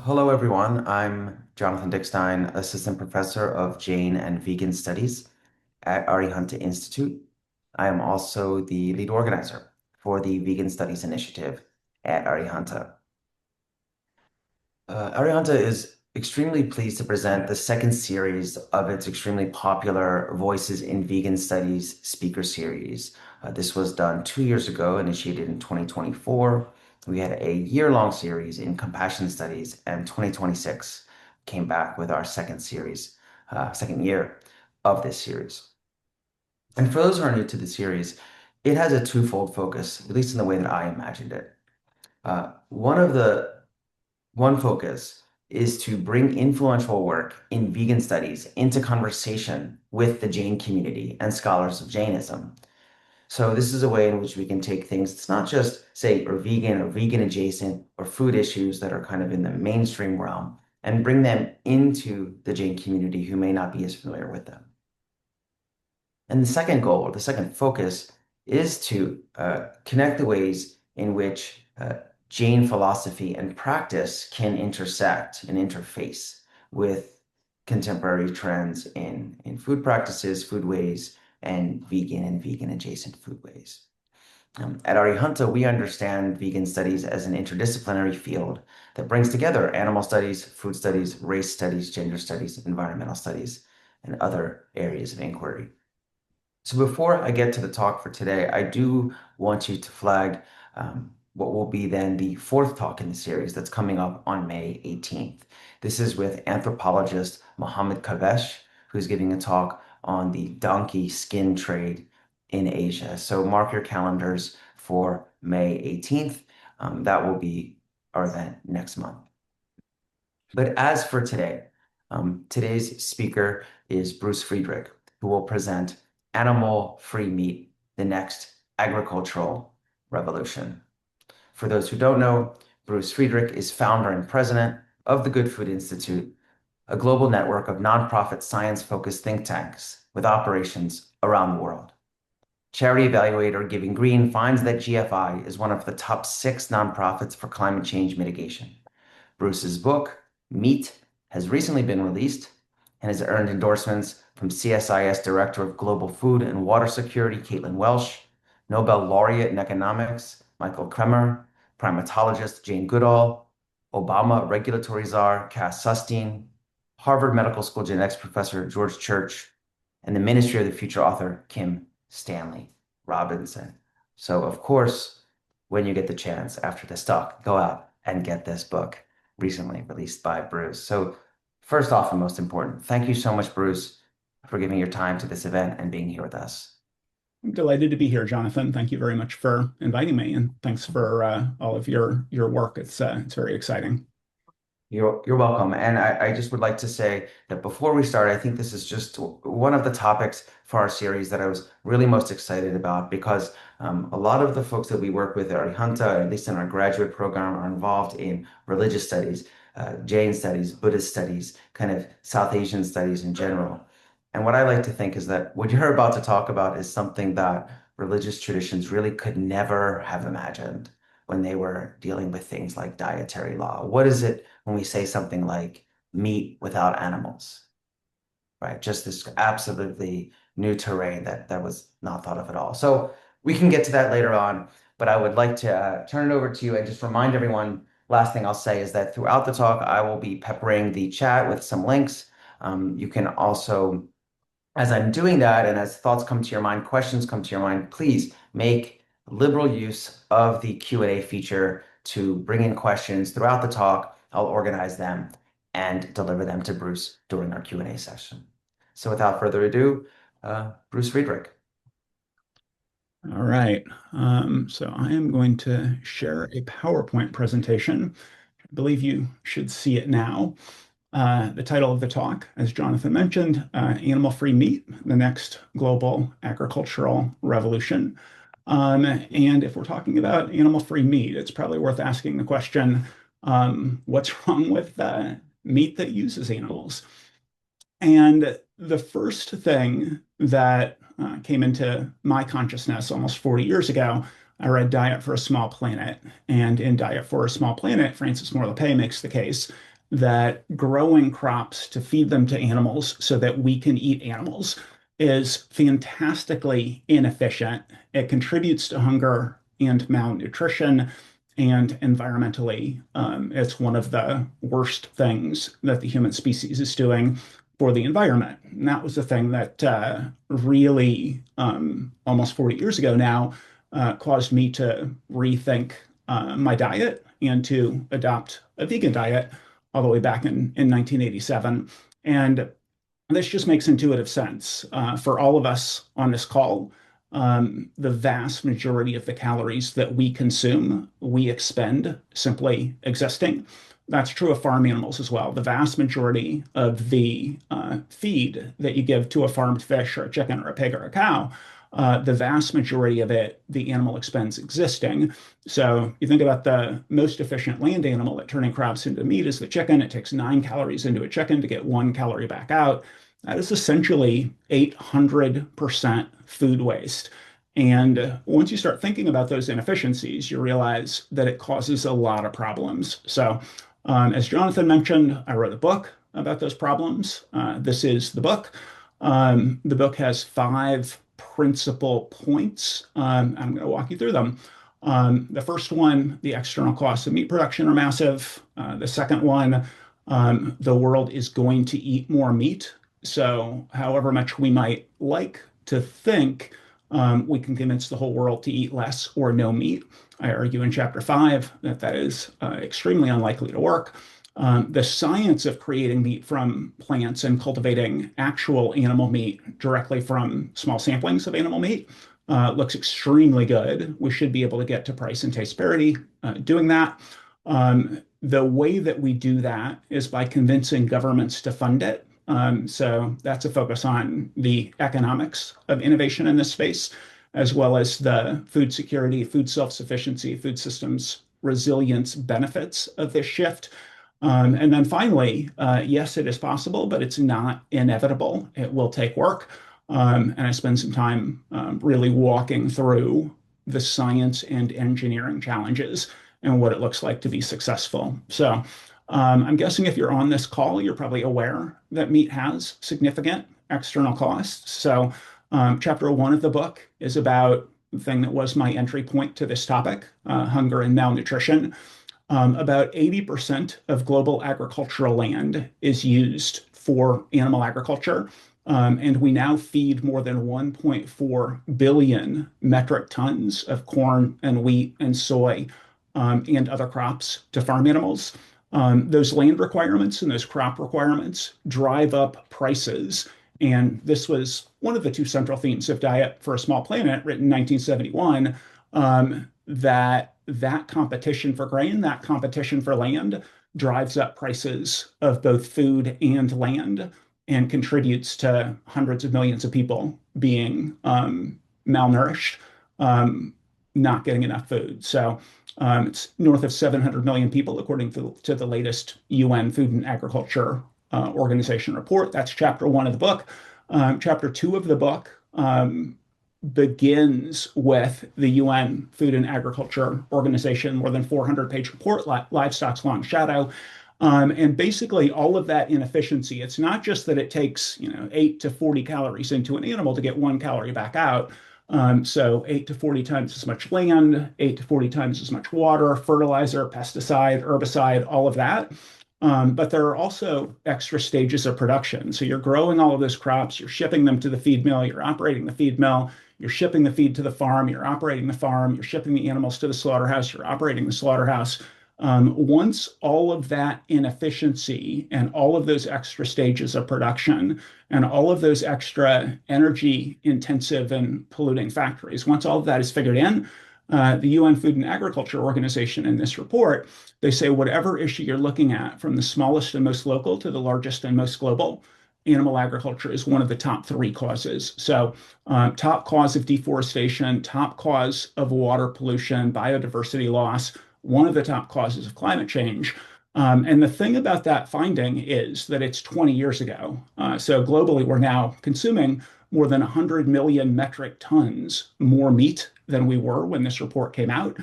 Hello everyone. I'm Jonathan Dickstein, Assistant Professor of Jane and Vegan Studies at Arihanta Institute. I am also the lead organizer for the Vegan Studies Initiative at Arihanta. Arihanta is extremely pleased to present the second series of its extremely popular Voices in Vegan Studies speaker series. This was done 2 years ago, initiated in 2024. We had a year-long series in compassion studies, and 2026 came back with our second series, second year of this series. And for those who are new to the series, it has a twofold focus, at least in the way that I imagined it. One focus is to bring influential work in vegan studies into conversation with the Jain community and scholars of Jainism. So this is a way in which we can take things, it's not just, say, or vegan adjacent or food issues that are kind of in the mainstream realm, and bring them into the Jain community who may not be as familiar with them. And the second goal, or the second focus, is to connect the ways in which Jain philosophy and practice can intersect and interface with contemporary trends in food practices, food ways, and vegan adjacent food ways. At Arihanta, we understand vegan studies as an interdisciplinary field that brings together animal studies, food studies, race studies, gender studies, environmental studies, and other areas of inquiry. So before I get to the talk for today, I do want you to flag what will be then the fourth talk in the series that's coming up on May 18th. This is with anthropologist Mohammed Kavesh, who's giving a talk on the donkey skin trade in Asia. So mark your calendars for May 18th. That will be our event next month. But as for today, today's speaker is Bruce Friedrich, who will present Animal-Free Meat, the Next Agricultural Revolution. For those who don't know, Bruce Friedrich is founder and president of the Good Food Institute, a global network of nonprofit science-focused think tanks with operations around the world. Charity evaluator Giving Green finds that GFI is one of the top 6 nonprofits for climate change mitigation. Bruce's book, Meat, has recently been released and has earned endorsements from CSIS Director of Global Food and Water Security, Caitlin Welsh, Nobel Laureate in Economics, Michael Kremer, primatologist Jane Goodall, Obama regulatory czar Cass Sunstein, Harvard Medical School genetics professor George Church, and the Ministry of the Future author Kim Stanley Robinson. So, of course, when you get the chance after this talk, go out and get this book recently released by Bruce. So, first off and most important, thank you so much, Bruce, for giving your time to this event and being here with us. I'm delighted to be here, Jonathan. Thank you very much for inviting me, and thanks for all of your work. It's very exciting. You're welcome. And I just would like to say that before we start, I think this is just one of the topics for our series that I was really most excited about because a lot of the folks that we work with at Arihanta, at least in our graduate program, are involved in religious studies, Jain studies, Buddhist studies, kind of South Asian studies in general. And what I like to think is that what you're about to talk about is something that religious traditions really could never have imagined when they were dealing with things like dietary law. What is it when we say something like meat without animals, right? Just this absolutely new terrain that was not thought of at all. So we can get to that later on, but I would like to turn it over to you and just remind everyone, last thing I'll say is that throughout the talk, I will be peppering the chat with some links. You can also, as I'm doing that, and as thoughts come to your mind, questions come to your mind, please make liberal use of the Q&A feature to bring in questions throughout the talk. I'll organize them and deliver them to Bruce during our Q&A session. So without further ado, Bruce Friedrich. All right. So I am going to share a PowerPoint presentation. I believe you should see it now. The title of the talk, as Jonathan mentioned, Animal-Free Meat, the Next Global Agricultural Revolution. And if we're talking about animal-free meat, it's probably worth asking the question, what's wrong with meat that uses animals? And the first thing that came into my consciousness almost 40 years ago, I read Diet for a Small Planet. And in Diet for a Small Planet, Francis Moore Lappé makes the case that growing crops to feed them to animals so that we can eat animals is fantastically inefficient. It contributes to hunger and malnutrition, and environmentally, it's one of the worst things that the human species is doing for the environment. And that was the thing that really, almost 40 years ago now, caused me to rethink my diet and to adopt a vegan diet all the way back in 1987. And this just makes intuitive sense. For all of us on this call, the vast majority of the calories that we consume, we expend simply existing. That's true of farm animals as well. The vast majority of the feed that you give to a farmed fish or a chicken or a pig or a cow, the vast majority of it, the animal expends existing. So you think about the most efficient land animal at turning crops into meat is the chicken. It takes 9 calories into a chicken to get 1 calorie back out. That is essentially 800% food waste. And once you start thinking about those inefficiencies, you realize that it causes a lot of problems. So, as Jonathan mentioned, I wrote a book about those problems. This is the book. The book has 5 principal points. I'm going to walk you through them. The first one, the external costs of meat production are massive. The second one, the world is going to eat more meat. So, however much we might like to think, we can convince the whole world to eat less or no meat. I argue in chapter 5 that that is extremely unlikely to work. The science of creating meat from plants and cultivating actual animal meat directly from small samplings of animal meat looks extremely good. We should be able to get to price and taste parity doing that. The way that we do that is by convincing governments to fund it. So that's a focus on the economics of innovation in this space, as well as the food security, food self-sufficiency, food systems resilience benefits of this shift. And then finally, yes, it is possible, but it's not inevitable. It will take work. And I spend some time really walking through the science and engineering challenges and what it looks like to be successful. So I'm guessing if you're on this call, you're probably aware that meat has significant external costs. So chapter 1 of the book is about the thing that was my entry point to this topic, hunger and malnutrition. About 80% of global agricultural land is used for animal agriculture. And we now feed more than 1.4 billion metric tons of corn and wheat and soy and other crops to farm animals. Those land requirements and those crop requirements drive up prices. And this was one of the 2 central themes of Diet for a Small Planet, written in 1971, that competition for grain, that competition for land drives up prices of both food and land and contributes to hundreds of millions of people being malnourished, not getting enough food. So it's north of 700 million people, according to the latest UN Food and Agriculture Organization report. That's chapter 1 of the book. Chapter 2 of the book begins with the UN Food and Agriculture Organization, more than 400-page report, Livestock's Long Shadow. And basically all of that inefficiency, it's not just that it takes 8 to 40 calories into an animal to get 1 calorie back out. So 8 to 40 times as much land, 8 to 40 times as much water, fertilizer, pesticide, herbicide, all of that. But there are also extra stages of production. So you're growing all of those crops, you're shipping them to the feed mill, you're operating the feed mill, you're shipping the feed to the farm, you're operating the farm, you're shipping the animals to the slaughterhouse, you're operating the slaughterhouse. Once all of that inefficiency and all of those extra stages of production and all of those extra energy intensive and polluting factories, once all of that is figured in, the UN Food and Agriculture Organization in this report, they say whatever issue you're looking at, from the smallest and most local to the largest and most global, animal agriculture is one of the top 3 causes. So top cause of deforestation, top cause of water pollution, biodiversity loss, one of the top causes of climate change. And the thing about that finding is that it's 20 years ago. So globally, we're now consuming more than 100 million metric tons more meat than we were when this report came out,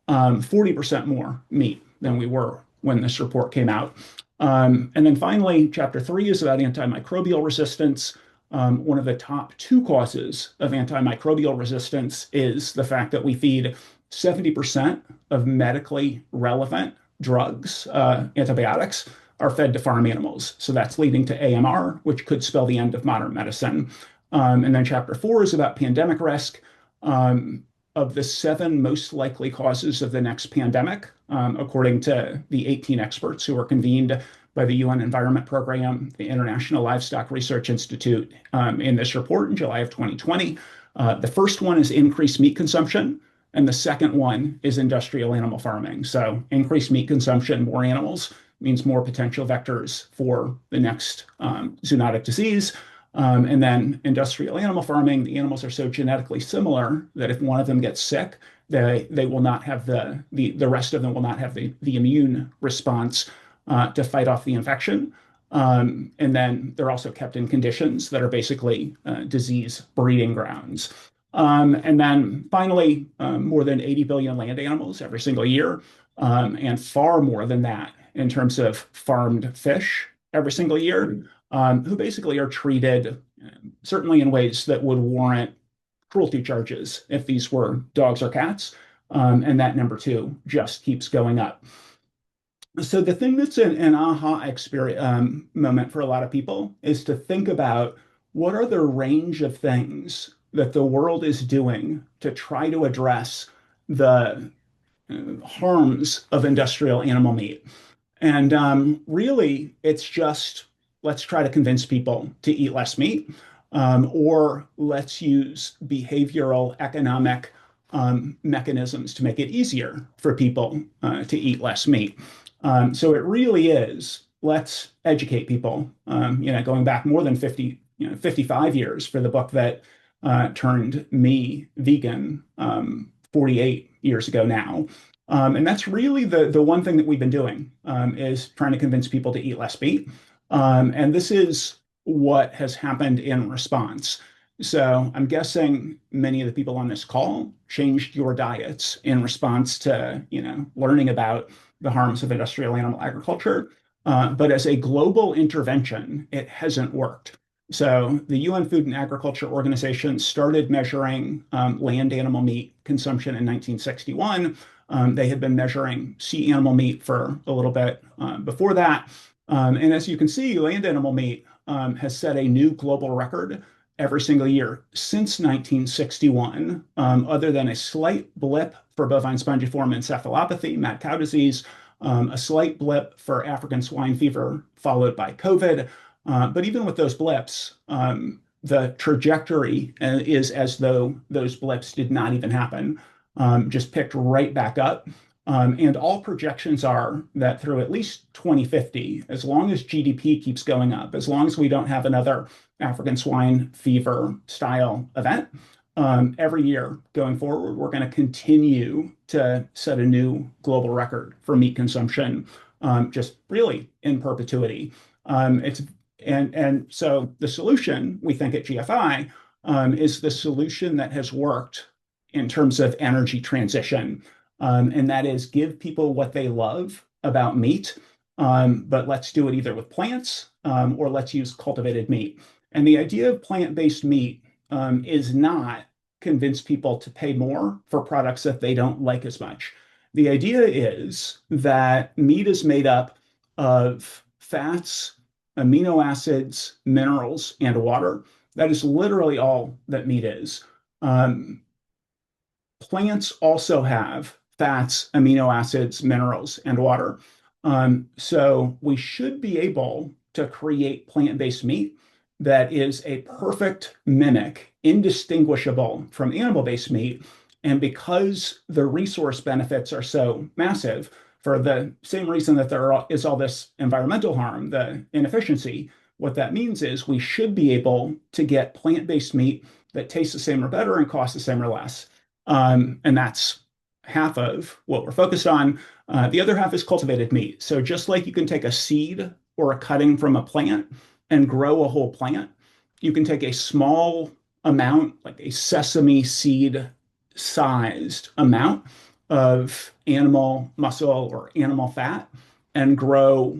40% more meat than we were when this report came out. And then finally, chapter 3 is about antimicrobial resistance. One of the top two causes of antimicrobial resistance is the fact that we feed 70% of medically relevant drugs, antibiotics, are fed to farm animals. So that's leading to AMR, which could spell the end of modern medicine. And then chapter 4 is about pandemic risk. Of the 7 most likely causes of the next pandemic, according to the 18 experts who were convened by the UN Environment Program, the International Livestock Research Institute, in this report in July of 2020. The first one is increased meat consumption, and the second one is industrial animal farming. So increased meat consumption, more animals, means more potential vectors for the next zoonotic disease. And then industrial animal farming, the animals are so genetically similar that if one of them gets sick, they will not have the rest of them will not have the immune response to fight off the infection. And then they're also kept in conditions that are basically disease breeding grounds. And then finally, more than 80 billion land animals every single year, and far more than that in terms of farmed fish every single year, who basically are treated certainly in ways that would warrant cruelty charges if these were dogs or cats. And that number two just keeps going up. So the thing that's an aha experience moment for a lot of people is to think about what are the range of things that the world is doing to try to address the harms of industrial animal meat. And really, it's just let's try to convince people to eat less meat, or let's use behavioral economic mechanisms to make it easier for people to eat less meat. So it really is let's educate people. Going back more than 55 years for the book that turned me vegan 48 years ago now. And that's really the one thing that we've been doing is trying to convince people to eat less meat. And this is what has happened in response. So I'm guessing many of the people on this call changed your diets in response to, learning about the harms of industrial animal agriculture. But as a global intervention, it hasn't worked. So the UN Food and Agriculture Organization started measuring land animal meat consumption in 1961. They had been measuring sea animal meat for a little bit before that. And as you can see, land animal meat has set a new global record every single year since 1961, other than a slight blip for bovine spongiform encephalopathy, mad cow disease, a slight blip for African swine fever, followed by COVID. But even with those blips, the trajectory is as though those blips did not even happen, just picked right back up. And all projections are that through at least 2050, as long as GDP keeps going up, as long as we don't have another African swine fever style event, every year going forward, we're going to continue to set a new global record for meat consumption, just really in perpetuity. So the solution we think at GFI is the solution that has worked in terms of energy transition. And that is give people what they love about meat, but let's do it either with plants or let's use cultivated meat. And the idea of plant-based meat is not convince people to pay more for products that they don't like as much. The idea is that meat is made up of fats, amino acids, minerals, and water. That is literally all that meat is. Plants also have fats, amino acids, minerals, and water. So we should be able to create plant-based meat that is a perfect mimic, indistinguishable from animal-based meat. And because the resource benefits are so massive, for the same reason that there is all this environmental harm, the inefficiency, what that means is we should be able to get plant-based meat that tastes the same or better and costs the same or less. And that's half of what we're focused on. The other half is cultivated meat. So just like you can take a seed or a cutting from a plant and grow a whole plant, you can take a small amount, like a sesame seed sized amount of animal muscle or animal fat, and grow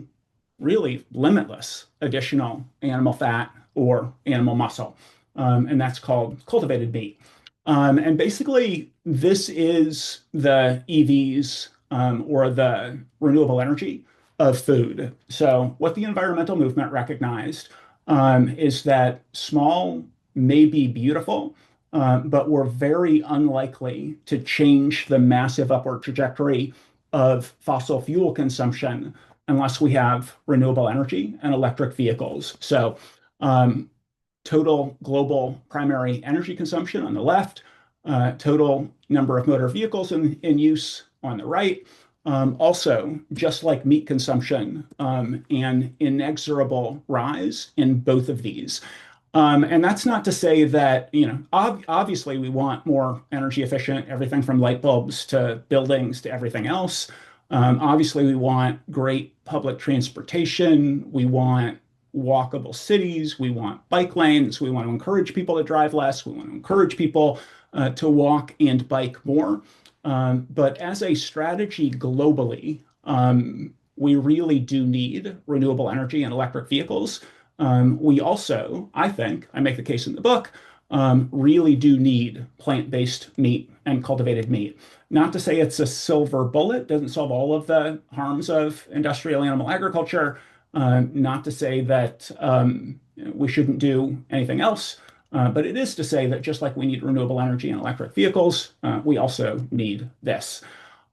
really limitless additional animal fat or animal muscle. And that's called cultivated meat. And basically, this is the EVs or the renewable energy of food. So, what the environmental movement recognized is that small may be beautiful, but we're very unlikely to change the massive upward trajectory of fossil fuel consumption unless we have renewable energy and electric vehicles. So, um, total global primary energy consumption on the left, total number of motor vehicles in use on the right. Also, just like meat consumption, an inexorable rise in both of these. And that's not to say that, obviously we want more energy efficient, everything from light bulbs to buildings to everything else. Obviously, we want great public transportation. We want walkable cities. We want bike lanes. We want to encourage people to drive less. We want to encourage people to walk and bike more. But as a strategy globally, we really do need renewable energy and electric vehicles. We also, I think, I make the case in the book, really do need plant-based meat and cultivated meat. Not to say it's a silver bullet, doesn't solve all of the harms of industrial animal agriculture. Not to say that we shouldn't do anything else, but it is to say that just like we need renewable energy and electric vehicles, we also need this.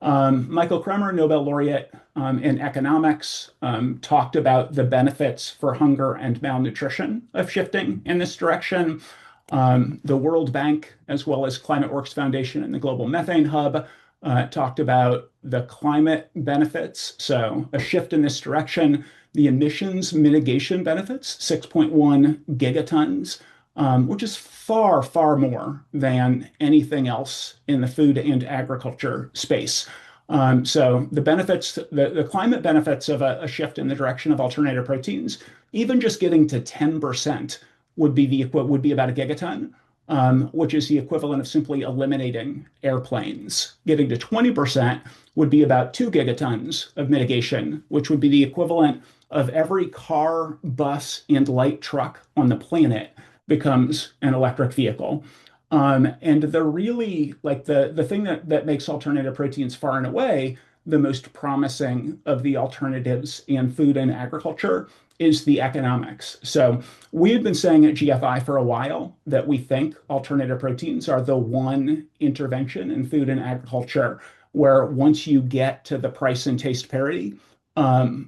Michael Kremer, Nobel Laureate in economics, talked about the benefits for hunger and malnutrition of shifting in this direction. The World Bank, as well as Climate Works Foundation and the Global Methane Hub, talked about the climate benefits. So a shift in this direction, the emissions mitigation benefits, 6.1 gigatons, which is far, far more than anything else in the food and agriculture space. So the benefits, the climate benefits of a shift in the direction of alternative proteins, even just getting to 10% would be about a gigaton, which is the equivalent of simply eliminating airplanes. Getting to 20% would be about 2 gigatons of mitigation, which would be the equivalent of every car, bus, and light truck on the planet becomes an electric vehicle. And the really like the thing that makes alternative proteins far and away the most promising of the alternatives in food and agriculture is the economics. So we had been saying at GFI for a while that we think alternative proteins are the one intervention in food and agriculture where once you get to the price and taste parity,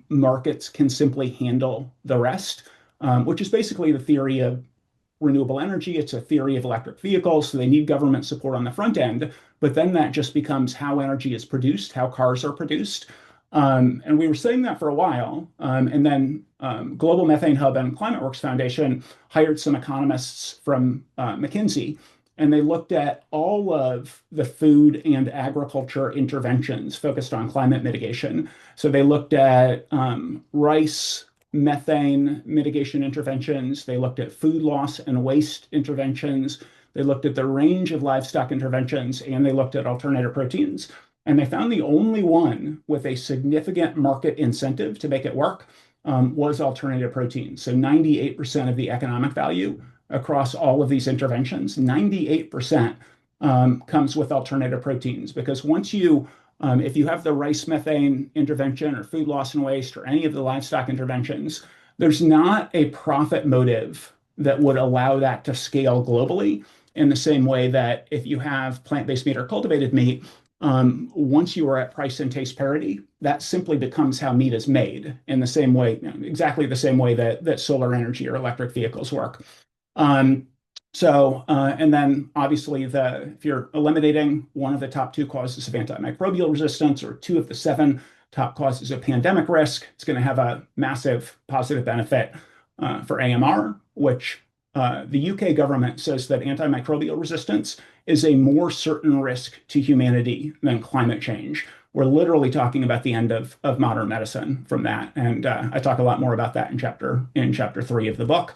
markets can simply handle the rest, which is basically the theory of renewable energy. It's a theory of electric vehicles, so they need government support on the front end, but then that just becomes how energy is produced, how cars are produced. And we were saying that for a while. And then Global Methane Hub and Climate Works Foundation hired some economists from McKinsey, and they looked at all of the food and agriculture interventions focused on climate mitigation. So they looked at rice, methane mitigation interventions. They looked at food loss and waste interventions. They looked at the range of livestock interventions, and they looked at alternative proteins. And they found the only one with a significant market incentive to make it work was alternative proteins. So 98% of the economic value across all of these interventions, 98% comes with alternative proteins. Because once you if you have the rice methane intervention or food loss and waste or any of the livestock interventions, there's not a profit motive that would allow that to scale globally in the same way that if you have plant-based meat or cultivated meat, once you are at price and taste parity, that simply becomes how meat is made in the same way, exactly the same way that solar energy or electric vehicles work. And then obviously if you're eliminating one of the top two causes of antimicrobial resistance or two of the seven top causes of pandemic risk, it's going to have a massive positive benefit for AMR, which the UK government says that antimicrobial resistance is a more certain risk to humanity than climate change. We're literally talking about the end of modern medicine from that. And I talk a lot more about that in chapter 3 of the book.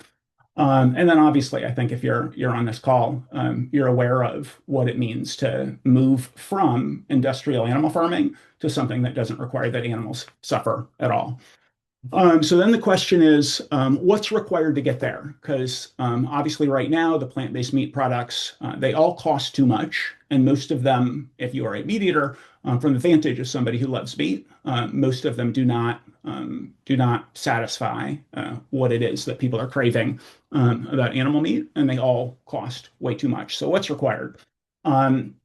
And then obviously, I think if you're on this call, you're aware of what it means to move from industrial animal farming to something that doesn't require that animals suffer at all. So then the question is, what's required to get there? Because obviously right now, the plant-based meat products, they all cost too much. And most of them, if you are a meat eater, from the vantage of somebody who loves meat, most of them do not satisfy what it is that people are craving about animal meat, and they all cost way too much. So what's required? Um,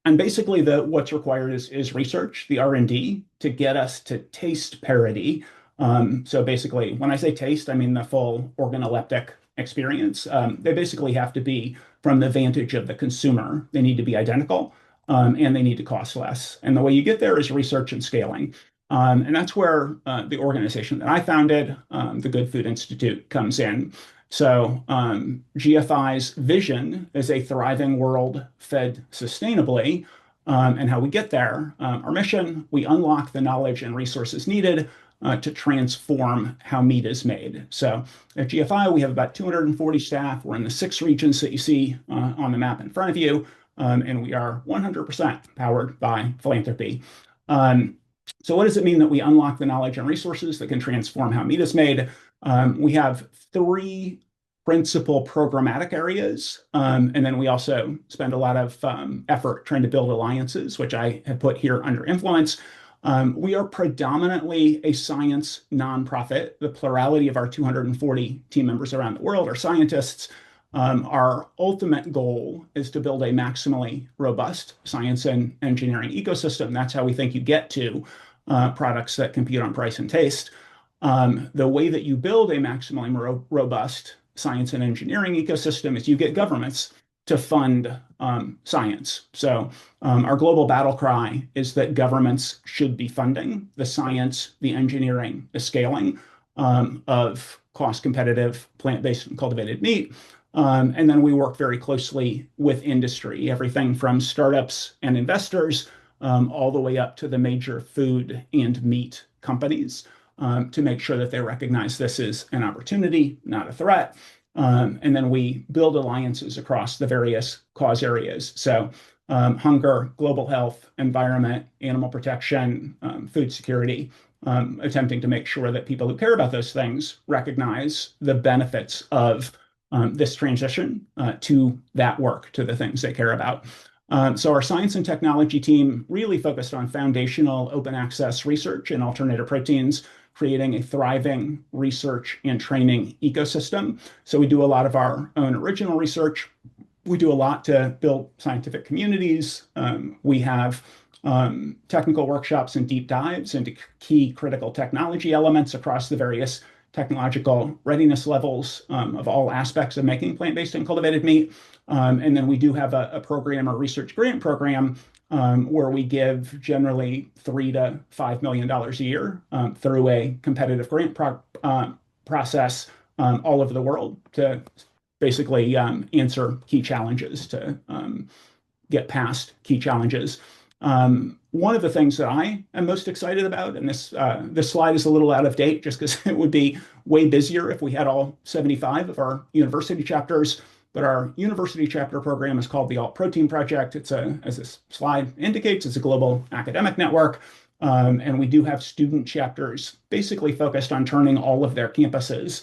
and basically, the what's required is research, the R&D, to get us to taste parity. So basically, when I say taste, I mean the full organoleptic experience. They basically have to be from the vantage of the consumer. They need to be identical, and they need to cost less. And the way you get there is research and scaling. And that's where the organization that I founded, the Good Food Institute, comes in. So GFI's vision is a thriving world fed sustainably. And how we get there, our mission, we unlock the knowledge and resources needed to transform how meat is made. So at GFI, we have about 240 staff. We're in the 6 regions that you see on the map in front of you, and we are 100% powered by philanthropy. Um, so what does it mean that we unlock the knowledge and resources that can transform how meat is made? We have 3 principal programmatic areas, and then we also spend a lot of effort trying to build alliances, which I have put here under influence. We are predominantly a science nonprofit. The plurality of our 240 team members around the world are scientists. Our ultimate goal is to build a maximally robust science and engineering ecosystem. That's how we think you get to products that compete on price and taste. The way that you build a maximally robust science and engineering ecosystem is you get governments to fund science. So our global battle cry is that governments should be funding the science, the engineering, the scaling of cost competitive plant-based and cultivated meat. And then we work very closely with industry, everything from startups and investors all the way up to the major food and meat companies to make sure that they recognize this is an opportunity, not a threat. And then we build alliances across the various cause areas. So hunger, global health, environment, animal protection, food security, attempting to make sure that people who care about those things recognize the benefits of this transition to that work, to the things they care about. So our science and technology team really focused on foundational open access research in alternative proteins, creating a thriving research and training ecosystem. So we do a lot of our own original research. We do a lot to build scientific communities. We have technical workshops and deep dives into key critical technology elements across the various technological readiness levels of all aspects of making plant-based and cultivated meat. And then we do have a program, a research grant program, where we give generally $3 to $5 million a year through a competitive grant process all over the world to basically answer key challenges, to get past key challenges. One of the things that I am most excited about, and this slide is a little out of date just because it would be way busier if we had all 75 of our university chapters, but our university chapter program is called the Alt Protein Project. As this slide indicates, it's a global academic network. And we do have student chapters basically focused on turning all of their campuses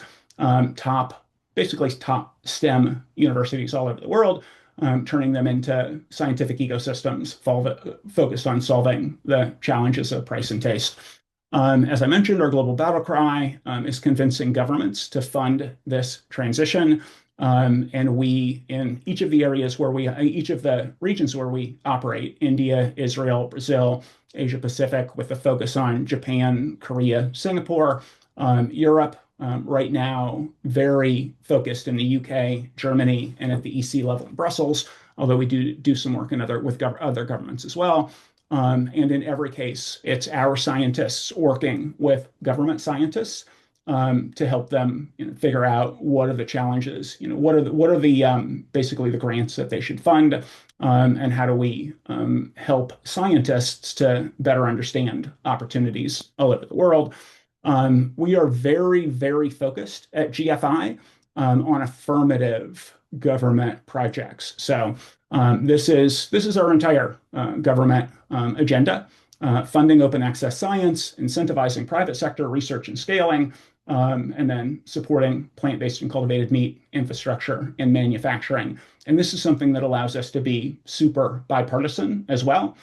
basically top STEM universities all over the world, turning them into scientific ecosystems focused on solving the challenges of price and taste. As I mentioned, our global battle cry is convincing governments to fund this transition. And we, in each of the regions where we operate, India, Israel, Brazil, Asia Pacific, with a focus on Japan, Korea, Singapore, Europe, right now, very focused in the UK, Germany, and at the EC level in Brussels, although we do some work with other governments as well. And in every case, it's our scientists working with government scientists to help them figure out what are the challenges, what are the basically the grants that they should fund, and how do we help scientists to better understand opportunities all over the world. We are very, very focused at GFI on affirmative government projects. So this is our entire government agenda. Funding open access science, incentivizing private sector research and scaling, and then supporting plant-based and cultivated meat infrastructure and manufacturing. And this is something that allows us to be super bipartisan as well.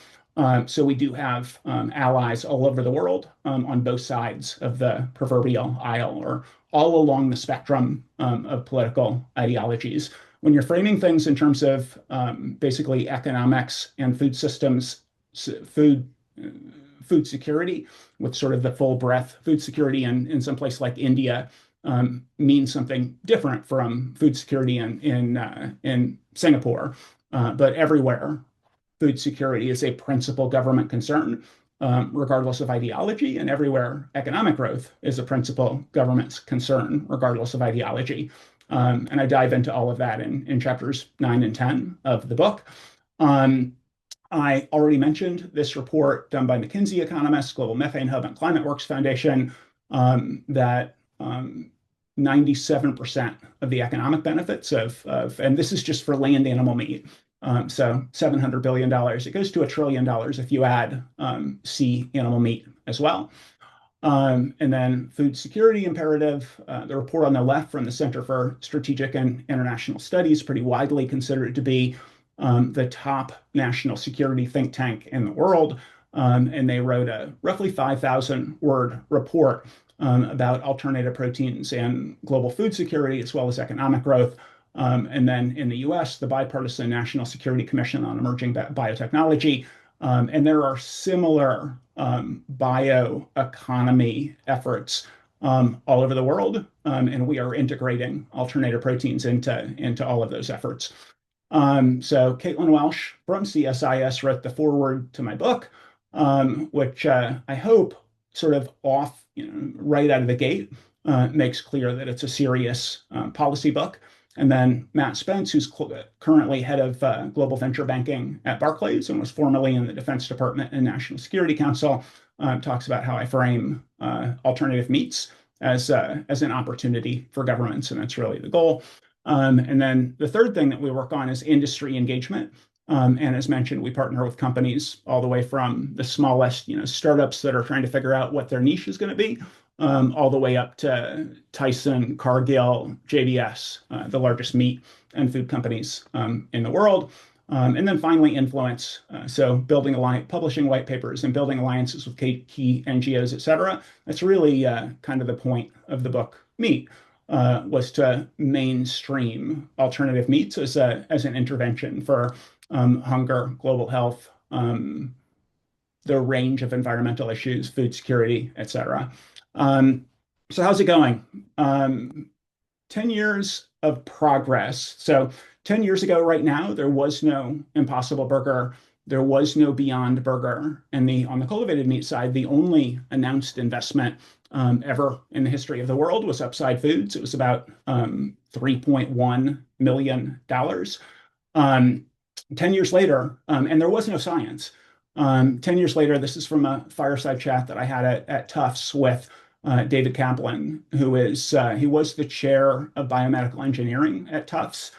So we do have allies all over the world on both sides of the proverbial aisle or all along the spectrum of political ideologies. When you're framing things in terms of basically economics and food systems, food food security, with sort of the full breadth food security in some place like India means something different from food security in Singapore. But everywhere, food security is a principal government concern, regardless of ideology, and everywhere economic growth is a principal government's concern, regardless of ideology. And I dive into all of that in chapters 9 and 10 of the book. I already mentioned this report done by McKinsey economists, Global Methane Hub, and ClimateWorks Foundation, that 97% of the economic benefits and this is just for land animal meat, so $700 billion. It goes to $1 trillion if you add sea animal meat as well. And then food security imperative, the report on the left from the Center for Strategic and International Studies, pretty widely considered to be the top national security think tank in the world. And they wrote a roughly 5,000 word report about alternative proteins and global food security, as well as economic growth. And then in the US, the Bipartisan National Security Commission on Emerging Biotechnology. And there are similar bioeconomy efforts all over the world. And we are integrating alternative proteins into all of those efforts. So Caitlin Welsh from CSIS wrote the foreword to my book, which I hope sort of right out of the gate makes clear that it's a serious policy book. And then Matt Spence, who's currently head of global venture banking at Barclays and was formerly in the Defense Department and National Security Council, talks about how I frame alternative meats as an opportunity for governments, and that's really the goal. And then the third thing that we work on is industry engagement. And as mentioned, we partner with companies all the way from the smallest, startups that are trying to figure out what their niche is going to be, all the way up to Tyson, Cargill, JBS, the largest meat and food companies in the world. And then finally, influence. So publishing white papers and building alliances with key NGOs, et cetera. That's really kind of the point of the book, Meat. Was to mainstream alternative meats as an intervention for hunger, global health, the range of environmental issues, food security, et cetera. So how's it going? 10 years of progress. So 10 years ago right now, there was no Impossible Burger. There was no Beyond Burger. And on the cultivated meat side, the only announced investment ever in the history of the world was Upside Foods. It was about $3.1 million. 10 years later, and there was no science. 10 years later, this is from a fireside chat that I had at Tufts with David Kaplan, he was the chair of biomedical engineering at Tufts.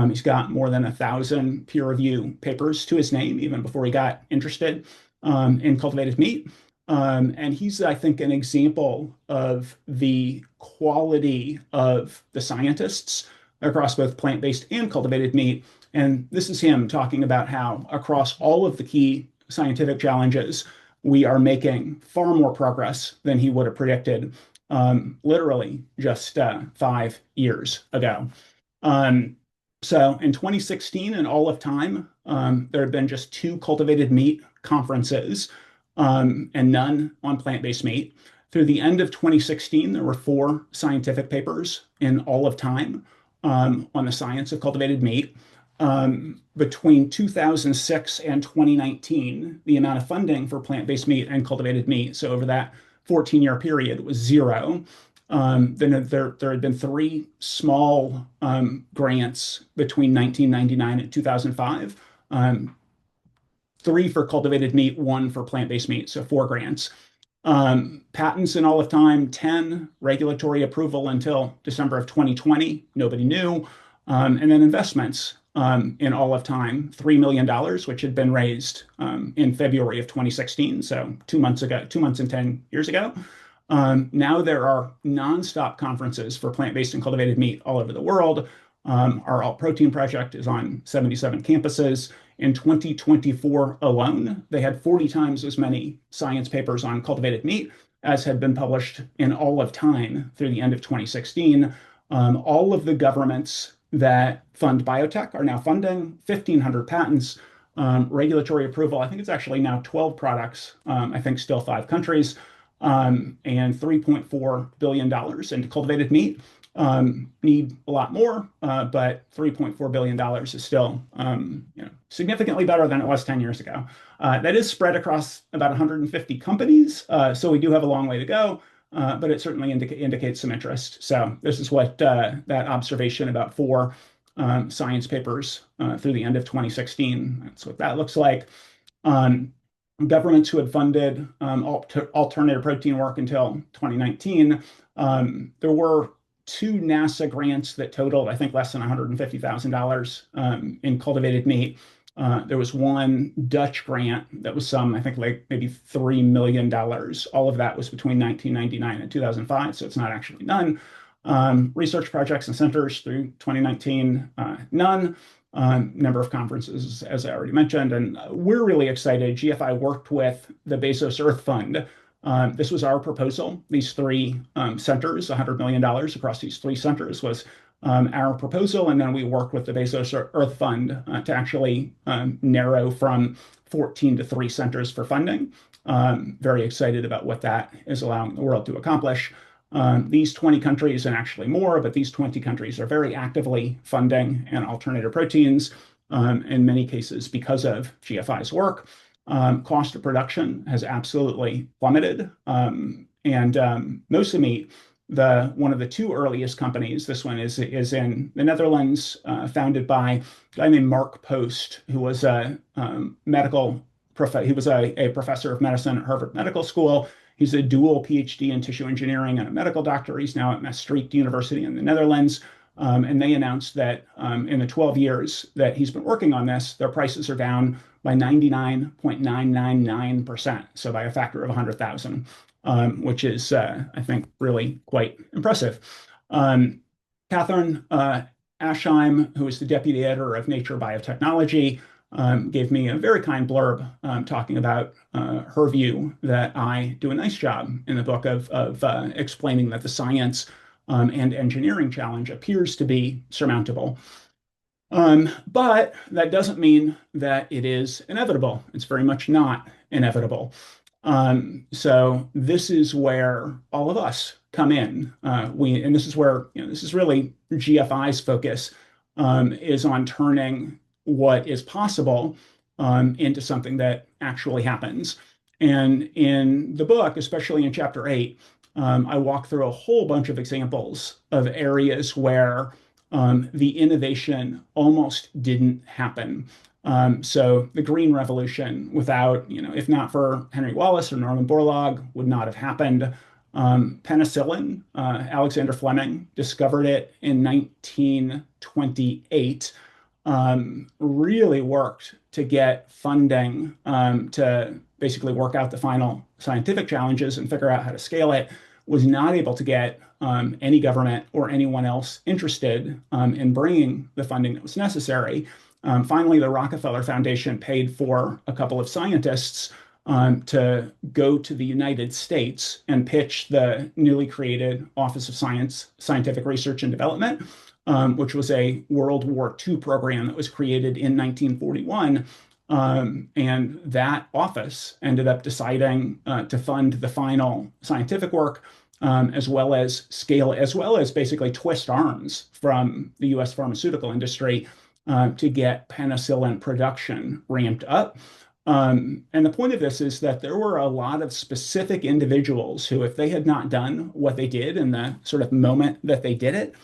He's got more than 1,000 peer review papers to his name, even before he got interested in cultivated meat. And he's, I think, an example of the quality of the scientists across both plant-based and cultivated meat. And this is him talking about how across all of the key scientific challenges, we are making far more progress than he would have predicted, literally just 5 years ago. So in 2016, in all of time, there have been just 2 cultivated meat conferences and none on plant-based meat. Through the end of 2016, there were 4 scientific papers in all of time on the science of cultivated meat. Between 2006 and 2019, the amount of funding for plant-based meat and cultivated meat, so over that 14-year period, was 0. Then there had been 3 small grants between 1999 and 2005. 3 for cultivated meat, 1 for plant-based meat, so 4 grants. Patents in all of time, 10. Regulatory approval until December of 2020, nobody knew. And then investments in all of time, $3 million, which had been raised in February of 2016, so 2 months ago, 2 months and 10 years ago. Now there are nonstop conferences for plant-based and cultivated meat all over the world. Our Alt Protein project is on 77 campuses. In 2024 alone, they had 40 times as many science papers on cultivated meat as had been published in all of time through the end of 2016. All of the governments that fund biotech are now funding 1,500 patents, regulatory approval. I think it's actually now 12 products, I think still 5 countries, and $3.4 billion into cultivated meat. Need a lot more, but $3.4 billion is still significantly better than it was 10 years ago. That is spread across about 150 companies, so we do have a long way to go, but it certainly indicates some interest. So this is what that observation about 4 science papers through the end of 2016, that's what that looks like. Governments who had funded alternative protein work until 2019, there were 2 NASA grants that totaled, I think, less than $150,000 in cultivated meat. There was 1 Dutch grant that was I think, like maybe $3 million. All of that was between 1999 and 2005, so it's not actually none. Research projects and centers through 2019, none. Number of conferences, as I already mentioned, and we're really excited. GFI worked with the Bezos Earth Fund. This was our proposal. These 3 centers, $100 million across these 3 centers was our proposal. And then we worked with the Bezos Earth Fund to actually narrow from 14 to 3 centers for funding. Very excited about what that is allowing the world to accomplish. These 20 countries, and actually more, but these 20 countries are very actively funding and alternative proteins, in many cases because of GFI's work. Cost of production has absolutely plummeted. And mostly meat, one of the 2 earliest companies, this one is in the Netherlands, founded by a guy named Mark Post, who was a professor of medicine at Harvard Medical School. He's a dual PhD in tissue engineering and a medical doctor. He's now at Maastricht University in the Netherlands. And they announced that in the 12 years that he's been working on this, their prices are down by 99.999%, so by a factor of 100,000, which is, I think, really quite impressive. Catherine Aschheim, who is the deputy editor of Nature Biotechnology, gave me a very kind blurb talking about her view that I do a nice job in the book of explaining that the science and engineering challenge appears to be surmountable. But that doesn't mean that it is inevitable. It's very much not inevitable. So this is where all of us come in. And this is where, this is really GFI's focus, is on turning what is possible into something that actually happens. And in the book, especially in chapter 8, I walk through a whole bunch of examples of areas where the innovation almost didn't happen. So the Green Revolution, without, if not for Henry Wallace or Norman Borlaug, would not have happened. Penicillin, Alexander Fleming discovered it in 1928. Really worked to get funding to basically work out the final scientific challenges and figure out how to scale it. Was not able to get any government or anyone else interested in bringing the funding that was necessary. Finally, the Rockefeller Foundation paid for a couple of scientists to go to the United States and pitch the newly created Office of Scientific Research and Development, which was a World War II program that was created in 1941. And that office ended up deciding to fund the final scientific work, as well as scale, as well as basically twist arms from the US pharmaceutical industry to get penicillin production ramped up. And the point of this is that there were a lot of specific individuals who, if they had not done what they did in the sort of moment that they did it,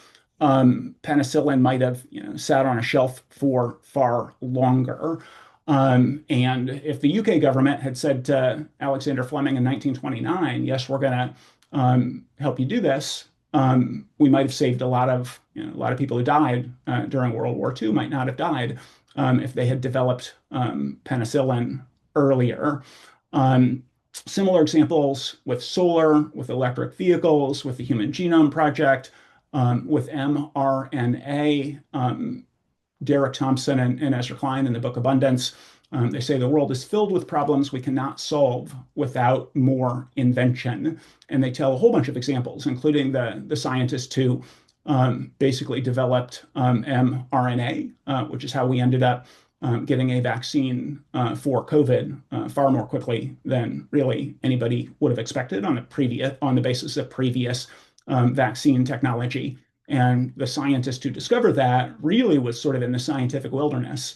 penicillin might have, sat on a shelf for far longer. And if the UK government had said to Alexander Fleming in 1929, yes, we're going to help you do this, we might have saved a lot of people who died during World War II might not have died if they had developed penicillin earlier. Um, Similar examples with solar, with electric vehicles, with the Human Genome Project, with mRNA. Derek Thompson and Ezra Klein in the book Abundance. They say the world is filled with problems we cannot solve without more invention. And they tell a whole bunch of examples, including the scientists who basically developed mRNA, which is how we ended up getting a vaccine for COVID far more quickly than really anybody would have expected on the basis of previous vaccine technology. And the scientist who discovered that really was sort of in the scientific wilderness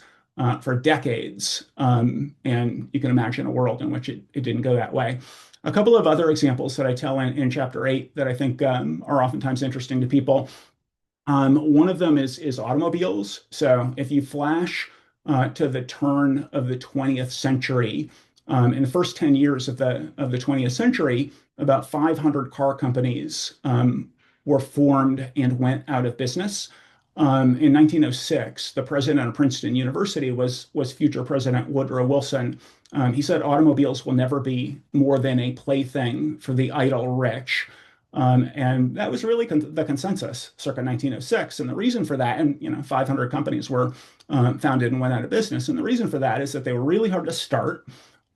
for decades. And you can imagine a world in which it didn't go that way. A couple of other examples that I tell in chapter 8 that I think are oftentimes interesting to people. One of them is automobiles. So if you flash to the turn of the 20th century, in the first 10 years of the 20th century, about 500 car companies were formed and went out of business. In 1906, the president of Princeton University was future President Woodrow Wilson. He said automobiles will never be more than a plaything for the idle rich. And that was really the consensus circa 1906. And the reason for that, and 500 companies were founded and went out of business. And the reason for that is that they were really hard to start.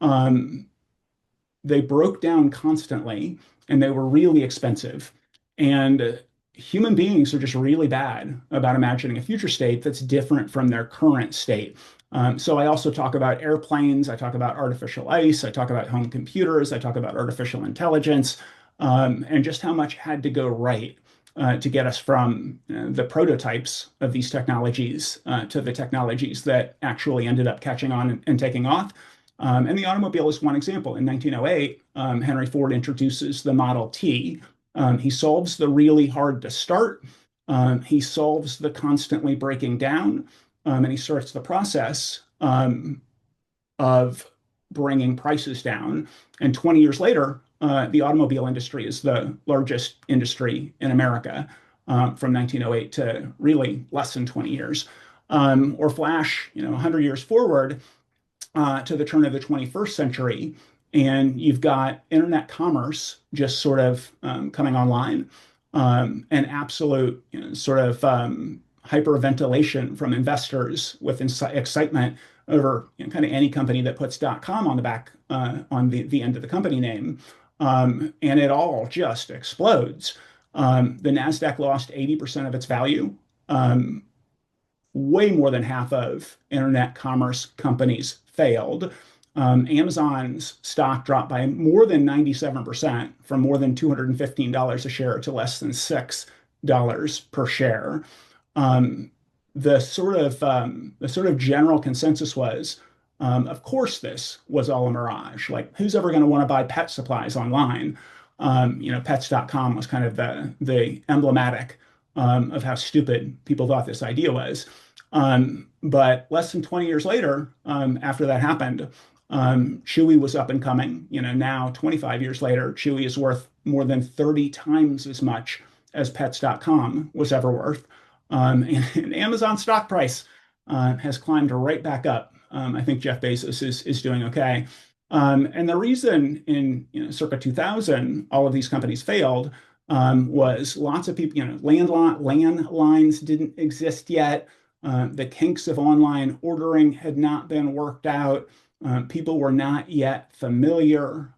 They broke down constantly, and they were really expensive. And human beings are just really bad about imagining a future state that's different from their current state. So I also talk about airplanes, I talk about artificial ice, I talk about home computers, I talk about artificial intelligence, and just how much had to go right to get us from the prototypes of these technologies to the technologies that actually ended up catching on and taking off. And the automobile is one example. In 1908, Henry Ford introduces the Model T. He solves the really hard to start. He solves the constantly breaking down, and he starts the process of bringing prices down. And 20 years later, the automobile industry is the largest industry in America from 1908 to really less than 20 years. Or flash, 100 years forward to the turn of the 21st century, and you've got internet commerce just sort of coming online, and absolute sort of hyperventilation from investors with excitement over kind of any company that puts .com on the back on the end of the company name, and it all just explodes. The Nasdaq lost 80% of its value. Way more than half of internet commerce companies failed. Amazon's stock dropped by more than 97% from more than $215 a share to less than $6 per share. The sort of general consensus was, of course, this was all a mirage. Like, who's ever going to want to buy pet supplies online? Pets.com was kind of the emblematic of how stupid people thought this idea was. But less than 20 years later, after that happened, Chewy was up and coming. Now 25 years later, Chewy is worth more than 30 times as much as Pets.com was ever worth. And Amazon stock price has climbed right back up. I think Jeff Bezos is doing okay. And the reason in circa 2000 all of these companies failed was lots of people, landlines didn't exist yet. The kinks of online ordering had not been worked out. People were not yet familiar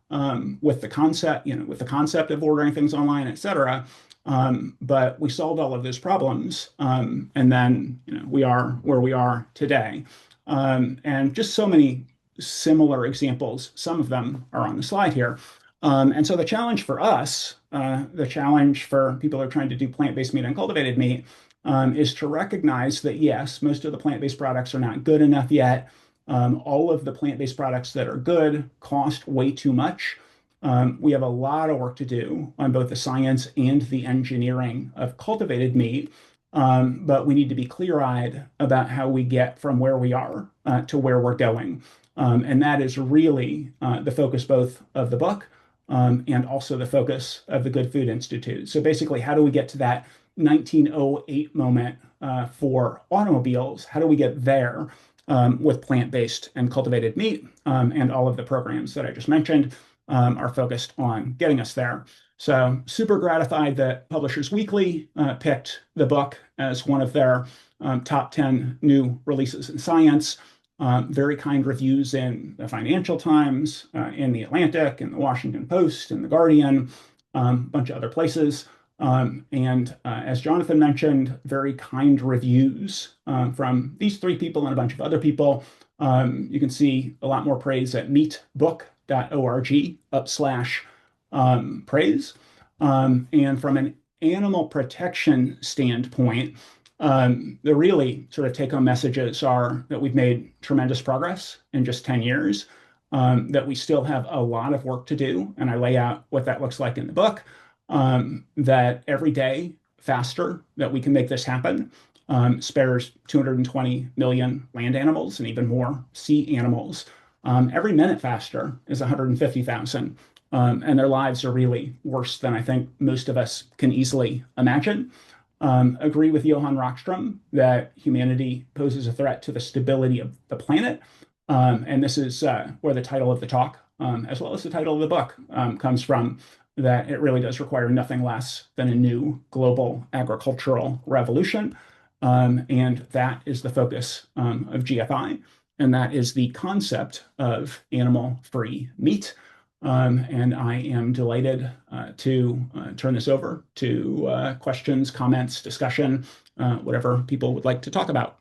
with the concept of ordering things online, et cetera. But we solved all of those problems, and then we are where we are today. And just so many similar examples. Some of them are on the slide here. And so the challenge for us, the challenge for people who are trying to do plant-based meat and cultivated meat, is to recognize that yes, most of the plant-based products are not good enough yet. All of the plant-based products that are good cost way too much. We have a lot of work to do on both the science and the engineering of cultivated meat. but we need to be clear-eyed about how we get from where we are to where we're going. And that is really the focus both of the book and also the focus of the Good Food Institute. So basically, how do we get to that 1908 moment for automobiles? How do we get there with plant-based and cultivated meat? And all of the programs that I just mentioned are focused on getting us there. So super gratified that Publishers Weekly picked the book as one of their top 10 new releases in science. Very kind reviews in the Financial Times, in the Atlantic, in the Washington Post, in the Guardian, a bunch of other places. And as Jonathan mentioned, very kind reviews from these three people and a bunch of other people. You can see a lot more praise at meetbook.org/praise. And from an animal protection standpoint, the really sort of take home messages are that we've made tremendous progress in just 10 years, that we still have a lot of work to do. And I lay out what that looks like in the book, that every day faster that we can make this happen spares 220 million land animals and even more sea animals. Every minute faster is 150,000. And their lives are really worse than I think most of us can easily imagine. Agree with Johan Rockström that humanity poses a threat to the stability of the planet. And this is where the title of the talk, as well as the title of the book, comes from, that it really does require nothing less than a new global agricultural revolution. And that is the focus of GFI. And that is the concept of animal-free meat. And I am delighted to turn this over to questions, comments, discussion, whatever people would like to talk about.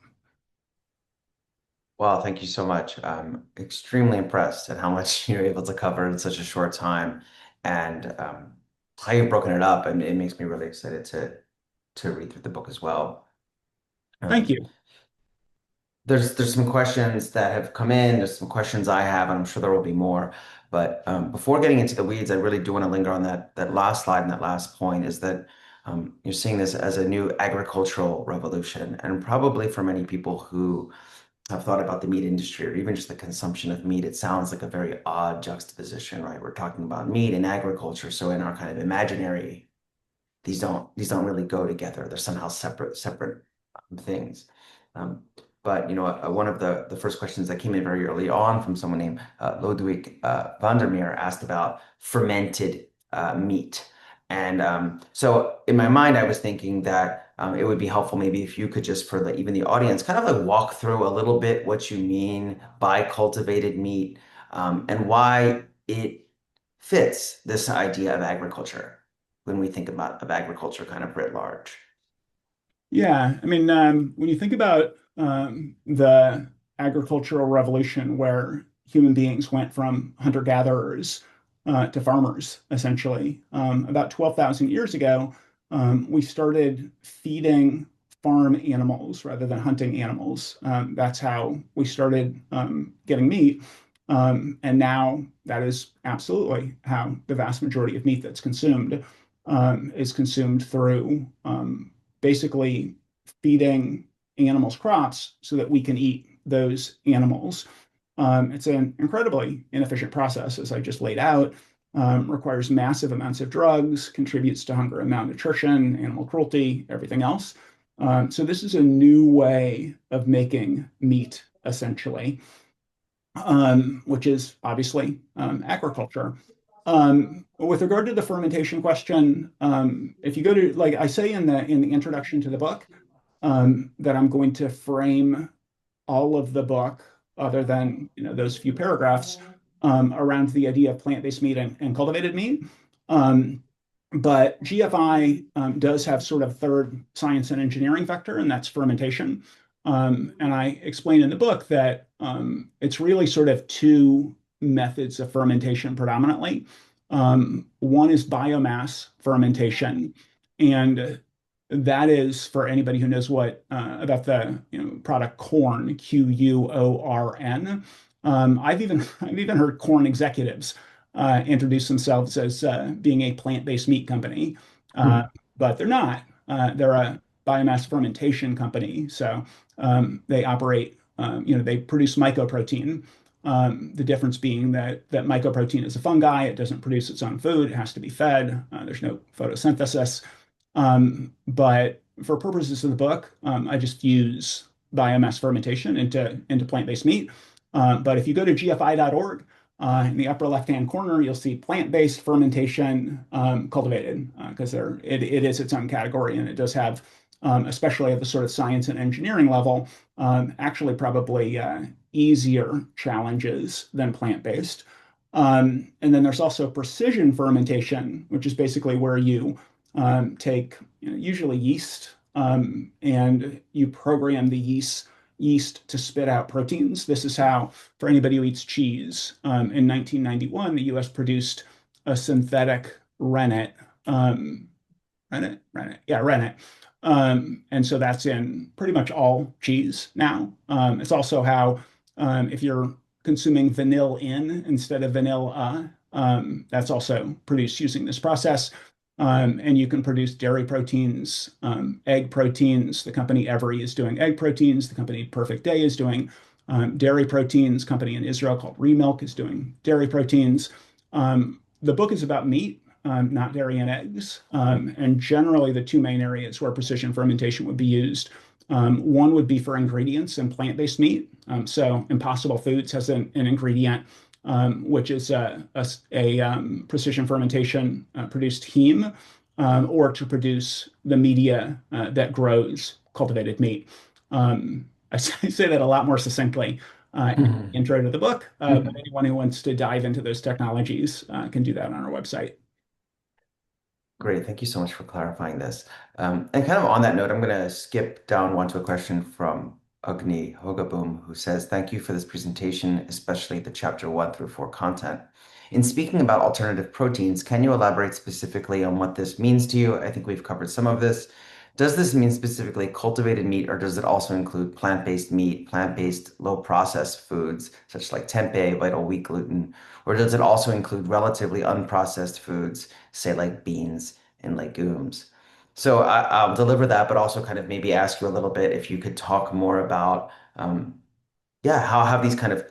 Well, thank you so much. I'm extremely impressed at how much you're able to cover in such a short time, and how you've broken it up, and it makes me really excited to read through the book as well. Thank Um, you. there's some questions that have come in. There's some questions I have, and I'm sure there will be more. But before getting into the weeds, I really do want to linger on that last slide and that last point is that you're seeing this as a new agricultural revolution, and probably for many people who have thought about the meat industry or even just the consumption of meat, it sounds like a very odd juxtaposition, right? We're talking about meat and agriculture, so in our kind of imaginary, these don't really go together. They're somehow separate things. Um, but one of the first questions that came in very early on from someone named Ludwig Vandermeer asked about fermented meat. And so in my mind, I was thinking that it would be helpful maybe if you could just for even the audience kind of like walk through a little bit what you mean by cultivated meat, and why it fits this idea of agriculture when we think about of agriculture kind of writ large. Yeah, I mean, when you think about the agricultural revolution, where human beings went from hunter-gatherers to farmers, essentially, about 12,000 years ago, we started feeding farm animals rather than hunting animals. That's how we started getting meat. And now that is absolutely how the vast majority of meat that's consumed is consumed through basically feeding animals crops so that we can eat those animals. It's an incredibly inefficient process, as I just laid out, requires massive amounts of drugs, contributes to hunger and malnutrition, animal cruelty, everything else. So this is a new way of making meat, essentially, which is obviously agriculture. With regard to the fermentation question, if you go to, like I say in the introduction to the book, that I'm going to frame all of the book, other than those few paragraphs, around the idea of plant-based meat and cultivated meat. But GFI does have sort of third science and engineering vector, and that's fermentation. And I explain in the book that it's really sort of two methods of fermentation predominantly. One is biomass fermentation, and that is for anybody who knows what about the product corn, QUORN. I've even heard corn executives introduce themselves as being a plant-based meat company, uh, Hmm. but they're not. They're a biomass fermentation company. So they operate, they produce mycoprotein. The difference being that mycoprotein is a fungi. It doesn't produce its own food. It has to be fed. There's no photosynthesis. But for purposes of the book, I just use biomass fermentation into plant-based meat. But if you go to gfi.org, in the upper left-hand corner, you'll see plant-based fermentation cultivated because it is its own category, and it does have, especially at the sort of science and engineering level, actually probably easier challenges than plant-based. And then there's also precision fermentation, which is basically where you take usually yeast and you program the yeast to spit out proteins. This is how, for anybody who eats cheese, in 1991, the US produced a synthetic rennet. Rennet. And so that's in pretty much all cheese now. It's also how, if you're consuming vanilla-in instead of vanilla, that's also produced using this process. And you can produce dairy proteins, egg proteins. The company Every is doing egg proteins. The company Perfect Day is doing dairy proteins. Company in Israel called Remilk is doing dairy proteins. The book is about meat, not dairy and eggs. And generally, the two main areas where precision fermentation would be used. One would be for ingredients in plant-based meat. So Impossible Foods has an ingredient which is a precision fermentation produced heme, or to produce the media that grows cultivated meat. I say that a lot more succinctly in the intro to the book, but anyone who wants to dive into those technologies can do that on our website. Great. Thank you so much for clarifying this. And kind of on that note, I'm going to skip down one to a question from Agni Hogaboom, who says, thank you for this presentation, especially the chapter 1 through 4 content. In speaking about alternative proteins, can you elaborate specifically on what this means to you? I think we've covered some of this. Does this mean specifically cultivated meat, or does it also include plant-based meat, plant-based low-processed foods, such like tempeh, vital wheat gluten, or does it also include relatively unprocessed foods, say like beans and legumes? So I'll deliver that, but also kind of maybe ask you a little bit if you could talk more about, how have these kind of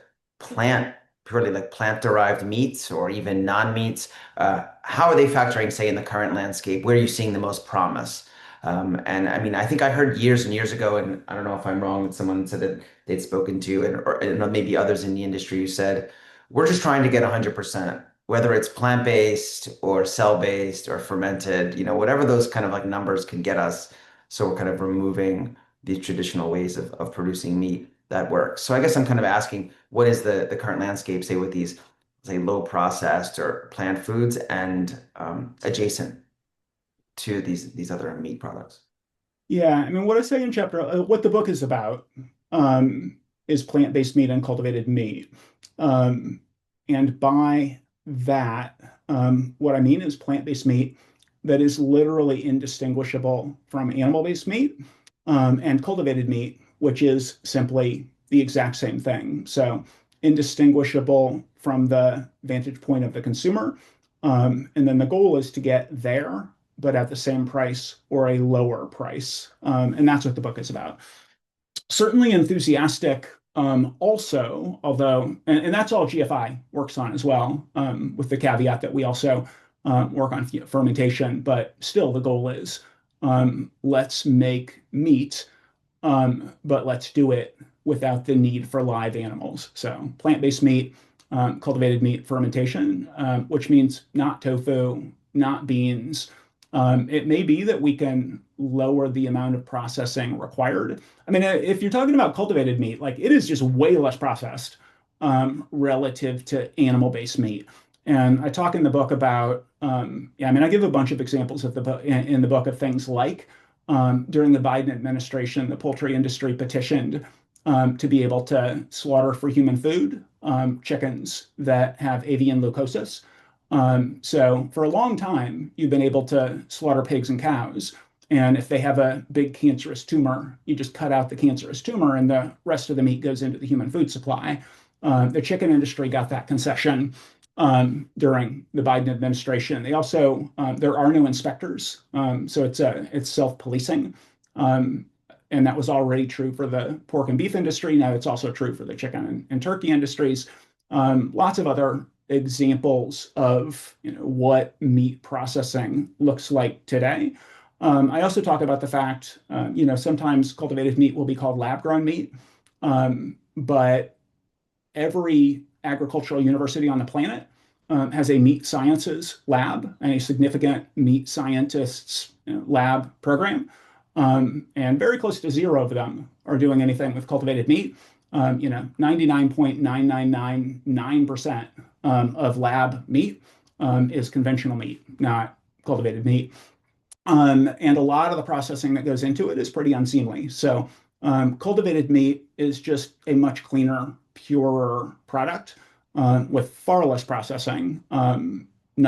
purely like plant-derived meats or even non-meats, how are they factoring, say, in the current landscape? Where are you seeing the most promise? And I mean, I think I heard years and years ago, and I don't know if I'm wrong, that someone said that they'd spoken to, and maybe others in the industry who said, we're just trying to get 100%, whether it's plant-based or cell-based or fermented, whatever those kind of like numbers can get us. So we're kind of removing these traditional ways of producing meat that works. So I guess I'm kind of asking, what is the current landscape, say, with these, say, low processed or plant foods and adjacent to these other meat products? Yeah, I mean, what I say in chapter, what the book is about, is plant-based meat and cultivated meat. And by that, what I mean is plant-based meat that is literally indistinguishable from animal-based meat, and cultivated meat, which is simply the exact same thing. So indistinguishable from the vantage point of the consumer. And then the goal is to get there, but at the same price or a lower price. And that's what the book is about. Certainly enthusiastic, also, although, and that's all GFI works on as well, with the caveat that we also work on fermentation, but still the goal is, let's make meat, but let's do it without the need for live animals. So plant-based meat, cultivated meat fermentation, which means not tofu, not beans. It may be that we can lower the amount of processing required. I mean, if you're talking about cultivated meat, like it is just way less processed relative to animal-based meat. And I talk in the book about, I give a bunch of examples of in the book of things like during the Biden administration, the poultry industry petitioned to be able to slaughter for human food chickens that have avian leukosis. So for a long time, you've been able to slaughter pigs and cows. And if they have a big cancerous tumor, you just cut out the cancerous tumor and the rest of the meat goes into the human food supply. The chicken industry got that concession during the Biden administration. They also, there are no inspectors. So it's self-policing. Um, and that was already true for the pork and beef industry. Now it's also true for the chicken and turkey industries. Lots of other examples of what meat processing looks like today. I also talk about the fact, sometimes cultivated meat will be called lab-grown meat, but every agricultural university on the planet has a meat sciences lab and a significant meat scientists lab program. And very close to zero of them are doing anything with cultivated meat. 99.9999% of lab meat is conventional meat, not cultivated meat. And a lot of the processing that goes into it is pretty unseemly. So cultivated meat is just a much cleaner, purer product with far less processing, none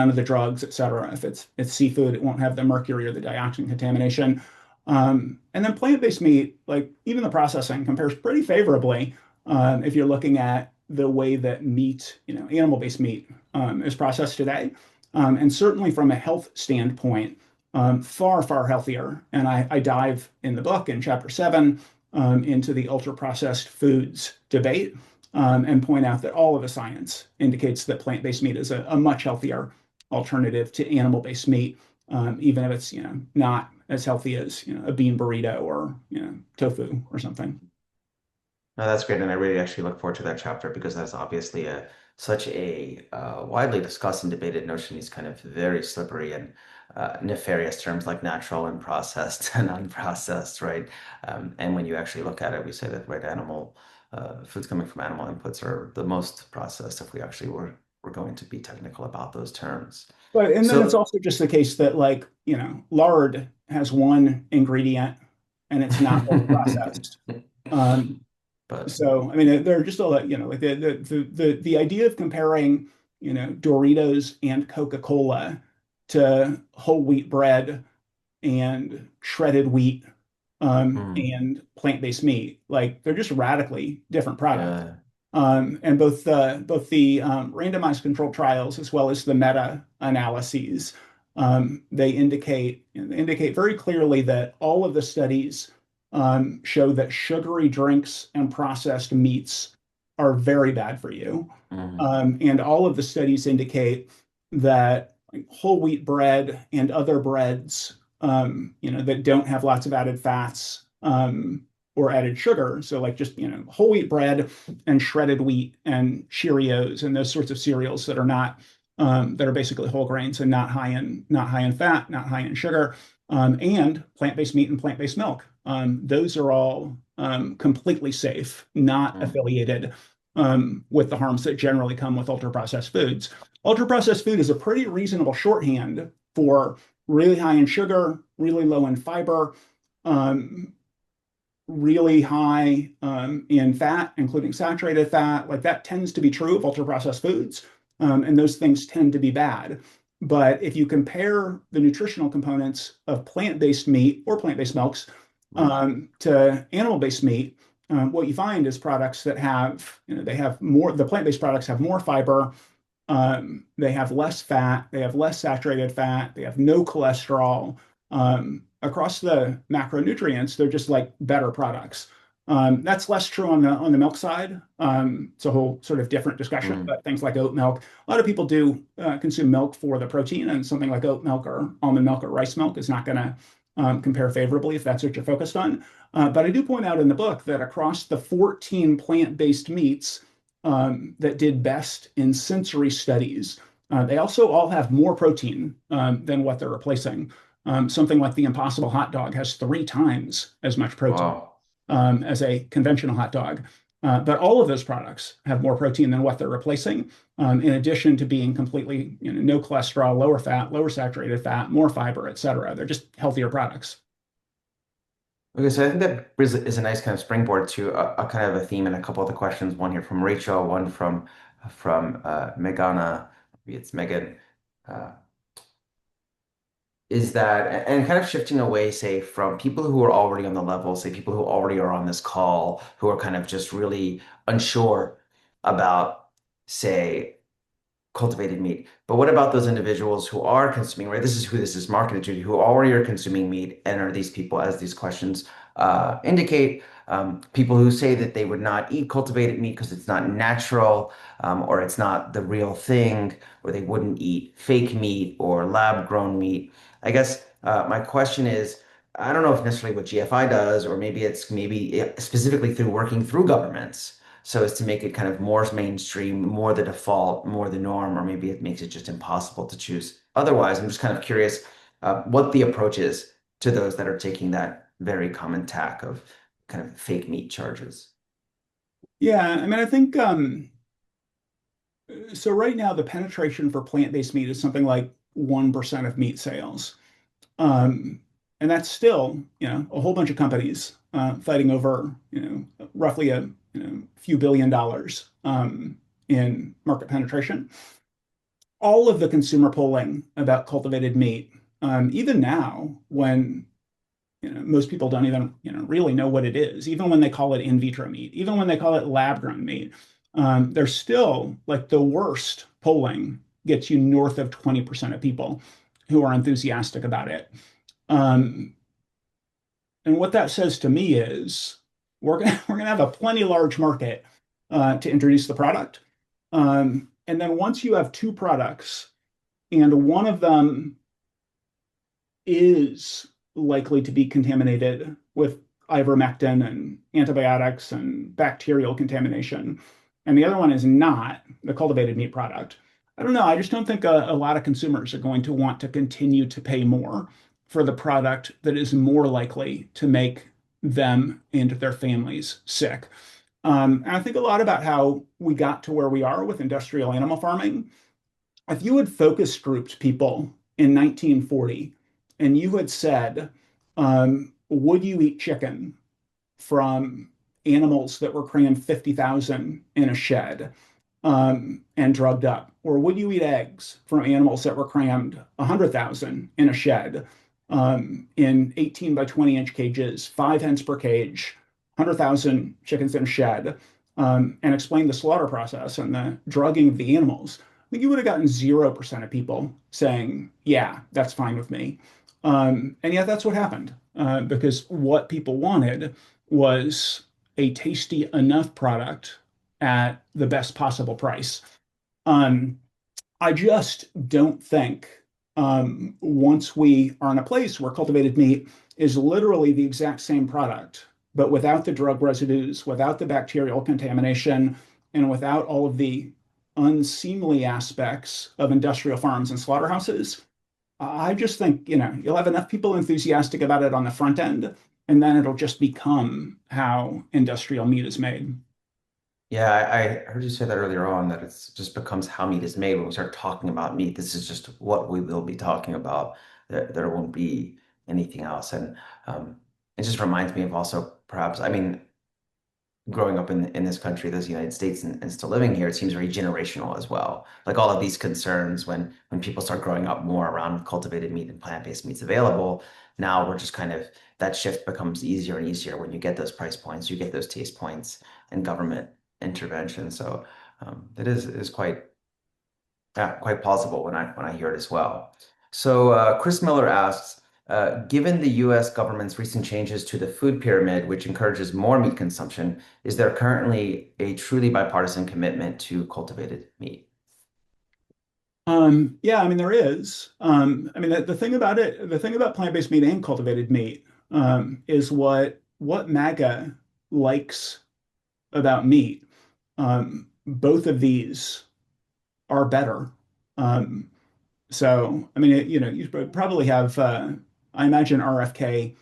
of the drugs, et cetera. If it's seafood, it won't have the mercury or the dioxin contamination. And then plant-based meat, like even the processing compares pretty favorably if you're looking at the way that meat, animal-based meat is processed today. And certainly from a health standpoint, far, far healthier. And I dive in the book in chapter 7 into the ultra processed foods debate and point out that all of the science indicates that plant-based meat is a much healthier alternative to animal-based meat, even if it's not as healthy as a bean burrito or tofu or something. No, that's great, and I really actually look forward to that chapter because that's obviously such a widely discussed and debated notion. These kind of very slippery and nefarious terms like natural and processed and unprocessed, right? And when you actually look at it, we say that animal foods coming from animal inputs are the most processed. If we actually were going to be technical about those terms, But and then it's so. also just the case that lard has one ingredient and it's not ultra processed. Um, But So, I mean, they're just all that, like the idea of comparing, Doritos and Coca-Cola to whole wheat bread and shredded wheat and plant-based meat, like they're just radically different products. yeah. And both the randomized controlled trials as well as the meta-analyses, they indicate very clearly that all of the studies show that sugary drinks and processed meats are very bad for you. Mm, And all of the studies indicate that whole wheat bread and other breads, that don't have lots of added fats or added sugar. So like just, whole wheat bread and shredded wheat and Cheerios and those sorts of cereals that are basically whole grains and not high in fat, not high in sugar, and plant-based meat and plant-based milk. Those are all completely safe, not mm, affiliated with the harms that generally come with ultra-processed foods. Ultra-processed food is a pretty reasonable shorthand for really high in sugar, really low in fiber, um, really high in fat, including saturated fat. Like that tends to be true of ultra-processed foods, and those things tend to be bad. But if you compare the nutritional components of plant-based meat or plant-based milks mm, to animal-based meat, what you find is products that they have more, the plant-based products have more fiber, they have less fat, they have less saturated fat, they have no cholesterol. Across the macronutrients, they're just like better products. That's less true on the milk side. It's a whole sort of different discussion, mm. but things like oat milk, a lot of people do consume milk for the protein, and something like oat milk or almond milk or rice milk is not going to compare favorably if that's what you're focused on. But I do point out in the book that across the 14 plant-based meats that did best in sensory studies, they also all have more protein than what they're replacing. Something like the Impossible hot dog has 3 times as much protein Wow. as a conventional hot dog. But all of those products have more protein than what they're replacing, in addition to being completely, no cholesterol, lower fat, lower saturated fat, more fiber, et cetera. They're just healthier products. Okay, so I think that is a nice kind of springboard to a kind of a theme and a couple of the questions. One here from Rachel, one from Megana, maybe it's Megan. Uh, is that and kind of shifting away, say, from people who are already on the level, say people who already are on this call, who are kind of just really unsure about, say, cultivated meat. But what about those individuals who are consuming, right? This is who this is marketed to, who already are consuming meat, and are these people, as these questions indicate, people who say that they would not eat cultivated meat because it's not natural, or it's not the real thing, or they wouldn't eat fake meat or lab-grown meat. I guess my question is, I don't know if necessarily what GFI does, or maybe it's maybe specifically through working through governments so as to make it kind of more mainstream, more the default, more the norm, or maybe it makes it just impossible to choose. Otherwise, I'm just kind of curious what the approach is to those that are taking that very common tack of kind of fake meat charges. Yeah, I mean, I think so. Right now, the penetration for plant-based meat is something like 1% of meat sales. Um, and that's still, a whole bunch of companies fighting over, roughly a few $1 billion in market penetration. All of the consumer polling about cultivated meat, even now, when most people don't even really know what it is, even when they call it in vitro meat, even when they call it lab-grown meat, they're still like the worst polling gets you north of 20% of people who are enthusiastic about it. Um, and what that says to me is we're gonna have a plenty large market to introduce the product. And then once you have two products and one of them is likely to be contaminated with ivermectin and antibiotics and bacterial contamination, and the other one is not the cultivated meat product. I don't know. I just don't think a lot of consumers are going to want to continue to pay more for the product that is more likely to make them and their families sick. And I think a lot about how we got to where we are with industrial animal farming. If you had focus grouped people in 1940 and you had said, would you eat chicken from animals that were crammed 50,000 in a shed and drugged up? Or would you eat eggs from animals that were crammed 100,000 in a shed in 18 by 20-inch cages, 5 hens per cage, 100,000 chickens in a shed, and explain the slaughter process and the drugging of the animals? I think you would have gotten 0% of people saying, yeah, that's fine with me. And yet that's what happened because what people wanted was a tasty enough product at the best possible price. Um, I just don't think once we are in a place where cultivated meat is literally the exact same product, but without the drug residues, without the bacterial contamination, and without all of the unseemly aspects of industrial farms and slaughterhouses, I just think, you'll have enough people enthusiastic about it on the front end, and then it'll just become how industrial meat is made. Yeah, I heard you say that earlier on, that it's just becomes how meat is made when we start talking about meat. This is just what we will be talking about. There won't be anything else. And it just reminds me of also perhaps, I mean, growing up in this country, this United States, and still living here, it seems very generational as well. Like all of these concerns when people start growing up more around cultivated meat and plant-based meats available, now we're just kind of that shift becomes easier and easier when you get those price points, you get those taste points and government intervention. So it is quite quite plausible when I hear it as well. So Chris Miller asks, given the U.S. government's recent changes to the food pyramid, which encourages more meat consumption, is there currently a truly bipartisan commitment to cultivated meat? Yeah, I mean there is. I mean the thing about it, the thing about plant-based meat and cultivated meat is what MAGA likes about meat. Both of these are better. Um, so I mean, you probably have. I imagine RFK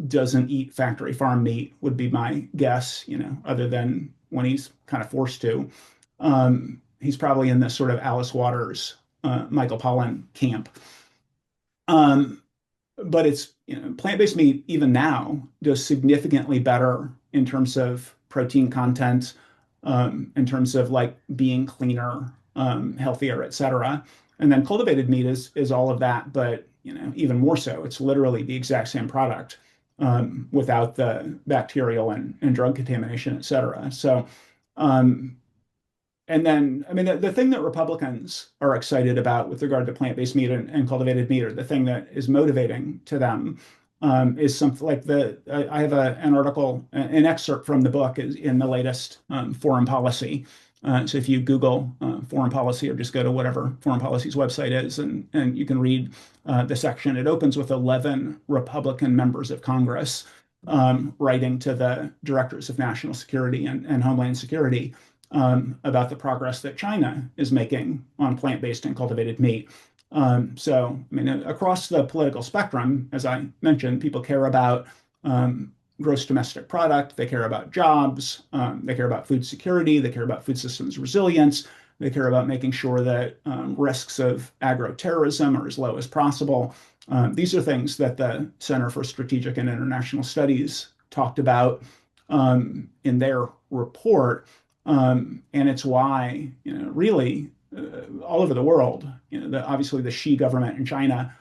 doesn't eat factory farm meat would be my guess. Other than when he's kind of forced to. He's probably in this sort of Alice Waters, Michael Pollan camp. Um, but it's plant-based meat even now does significantly better in terms of protein content, in terms of like being cleaner, healthier, etc. And then cultivated meat is all of that, but even more so. It's literally the exact same product without the bacterial and drug contamination, etc. So um, And then, I mean, the thing that Republicans are excited about with regard to plant-based meat and cultivated meat, or the thing that is motivating to them, is something like I have an article, an excerpt from the book is in the latest foreign policy. So if you Google foreign policy or just go to whatever foreign policy's website is, and you can read the section. It opens with 11 Republican members of Congress writing to the directors of national security and homeland security about the progress that China is making on plant-based and cultivated meat. So, I mean, across the political spectrum, as I mentioned, people care about gross domestic product, they care about jobs, they care about food security, they care about food systems resilience, they care about making sure that risks of agro-terrorism are as low as possible. These are things that the Center for Strategic and International Studies talked about in their report. And it's why, really all over the world, obviously the Xi government in China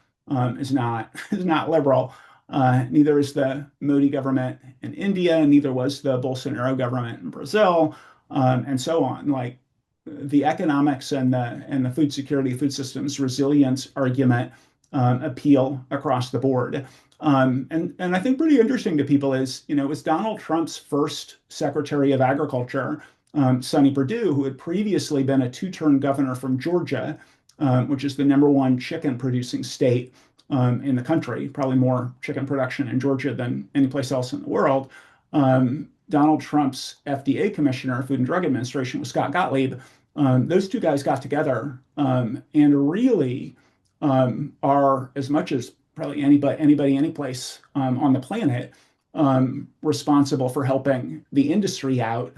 is not is not liberal. Neither is the Modi government in India, and neither was the Bolsonaro government in Brazil, and so on. Like the economics and the food security, food systems resilience argument appeal across the board. And I think pretty interesting to people is, it was Donald Trump's first Secretary of Agriculture, Sonny Perdue, who had previously been a two-term governor from Georgia, which is the #1 chicken producing state in the country, probably more chicken production in Georgia than any place else in the world. Donald Trump's FDA commissioner, Food and Drug Administration, was Scott Gottlieb. Those two guys got together and really are, as much as probably anybody any place on the planet, responsible for helping the industry out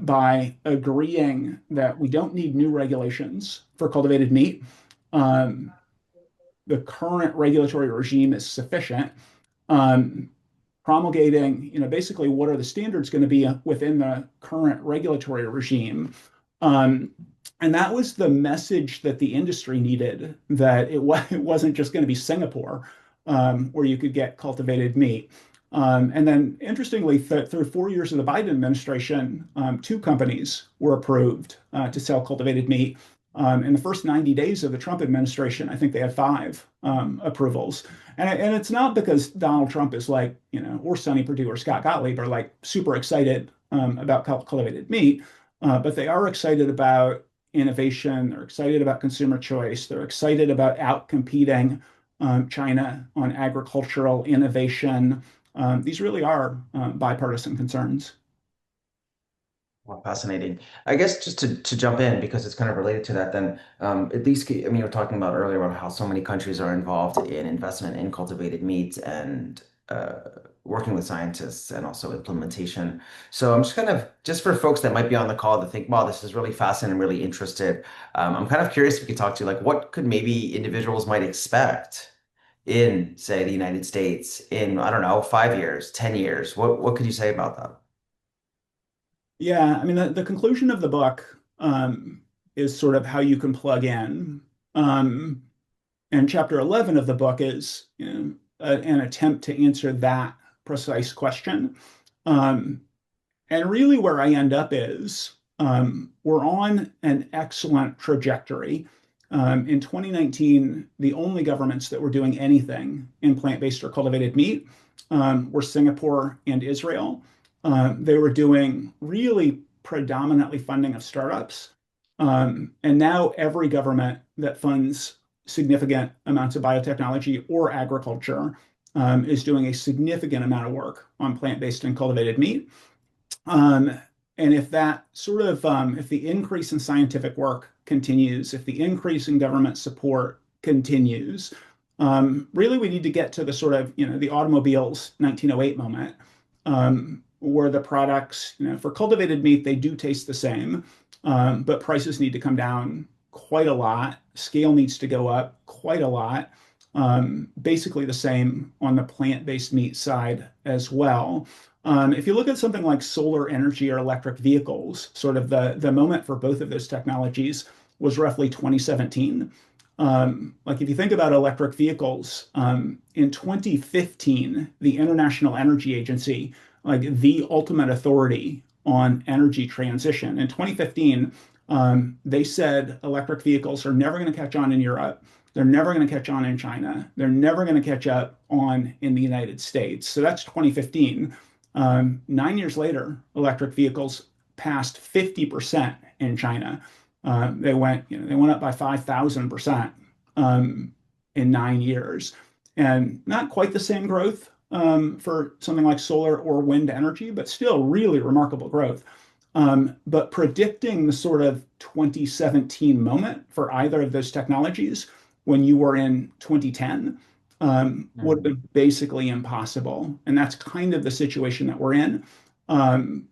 by agreeing that we don't need new regulations for cultivated meat. The current regulatory regime is sufficient. Promulgating, basically what are the standards going to be within the current regulatory regime. And that was the message that the industry needed, that it wasn't just going to be Singapore where you could get cultivated meat. And then, interestingly, through 4 years of the Biden administration, two companies were approved to sell cultivated meat. In the first 90 days of the Trump administration, I think they had five approvals. And it's not because Donald Trump is like, or Sonny Perdue or Scott Gottlieb are like super excited about cultivated meat, but they are excited about innovation. They're excited about consumer choice. They're excited about outcompeting China on agricultural innovation. These really are bipartisan concerns. Well, fascinating. I guess just to jump in, because it's kind of related to that, then at least, I mean, you were talking about earlier about how so many countries are involved in investment in cultivated meat and working with scientists and also implementation. So I'm just kind of, just for folks that might be on the call to think, wow, this is really fascinating, I'm really interested. I'm kind of curious if we could talk to like what could maybe individuals might expect in, say, the United States in, I don't know, 5 years, 10 years. What could you say about that? Yeah, I mean, the conclusion of the book is sort of how you can plug in. Um, and chapter 11 of the book is, an attempt to answer that precise question. Um, and really, where I end up is we're on an excellent trajectory. In 2019, the only governments that were doing anything in plant-based or cultivated meat were Singapore and Israel. They were doing really predominantly funding of startups. And now every government that funds significant amounts of biotechnology or agriculture is doing a significant amount of work on plant-based and cultivated meat. Um, and if that sort of, if the increase in scientific work continues, if the increase in government support continues, really we need to get to the sort of, the automobiles 1908 moment, where the products, for cultivated meat, they do taste the same, but prices need to come down quite a lot. Scale needs to go up quite a lot. Basically the same on the plant-based meat side as well. If you look at something like solar energy or electric vehicles, sort of the moment for both of those technologies was roughly 2017. Like if you think about electric vehicles, in 2015, the International Energy Agency, like the ultimate authority on energy transition, in 2015, They said electric vehicles are never going to catch on in Europe. They're never going to catch on in China. They're never going to catch up on in the United States. So that's 2015. 9 years later, electric vehicles passed 50% in China. They went up by 5,000% in 9 years, and not quite the same growth for something like solar or wind energy, but still really remarkable growth. But predicting the sort of 2017 moment for either of those technologies when you were in 2010 would have Mm. been basically impossible. And that's kind of the situation that we're in. Um,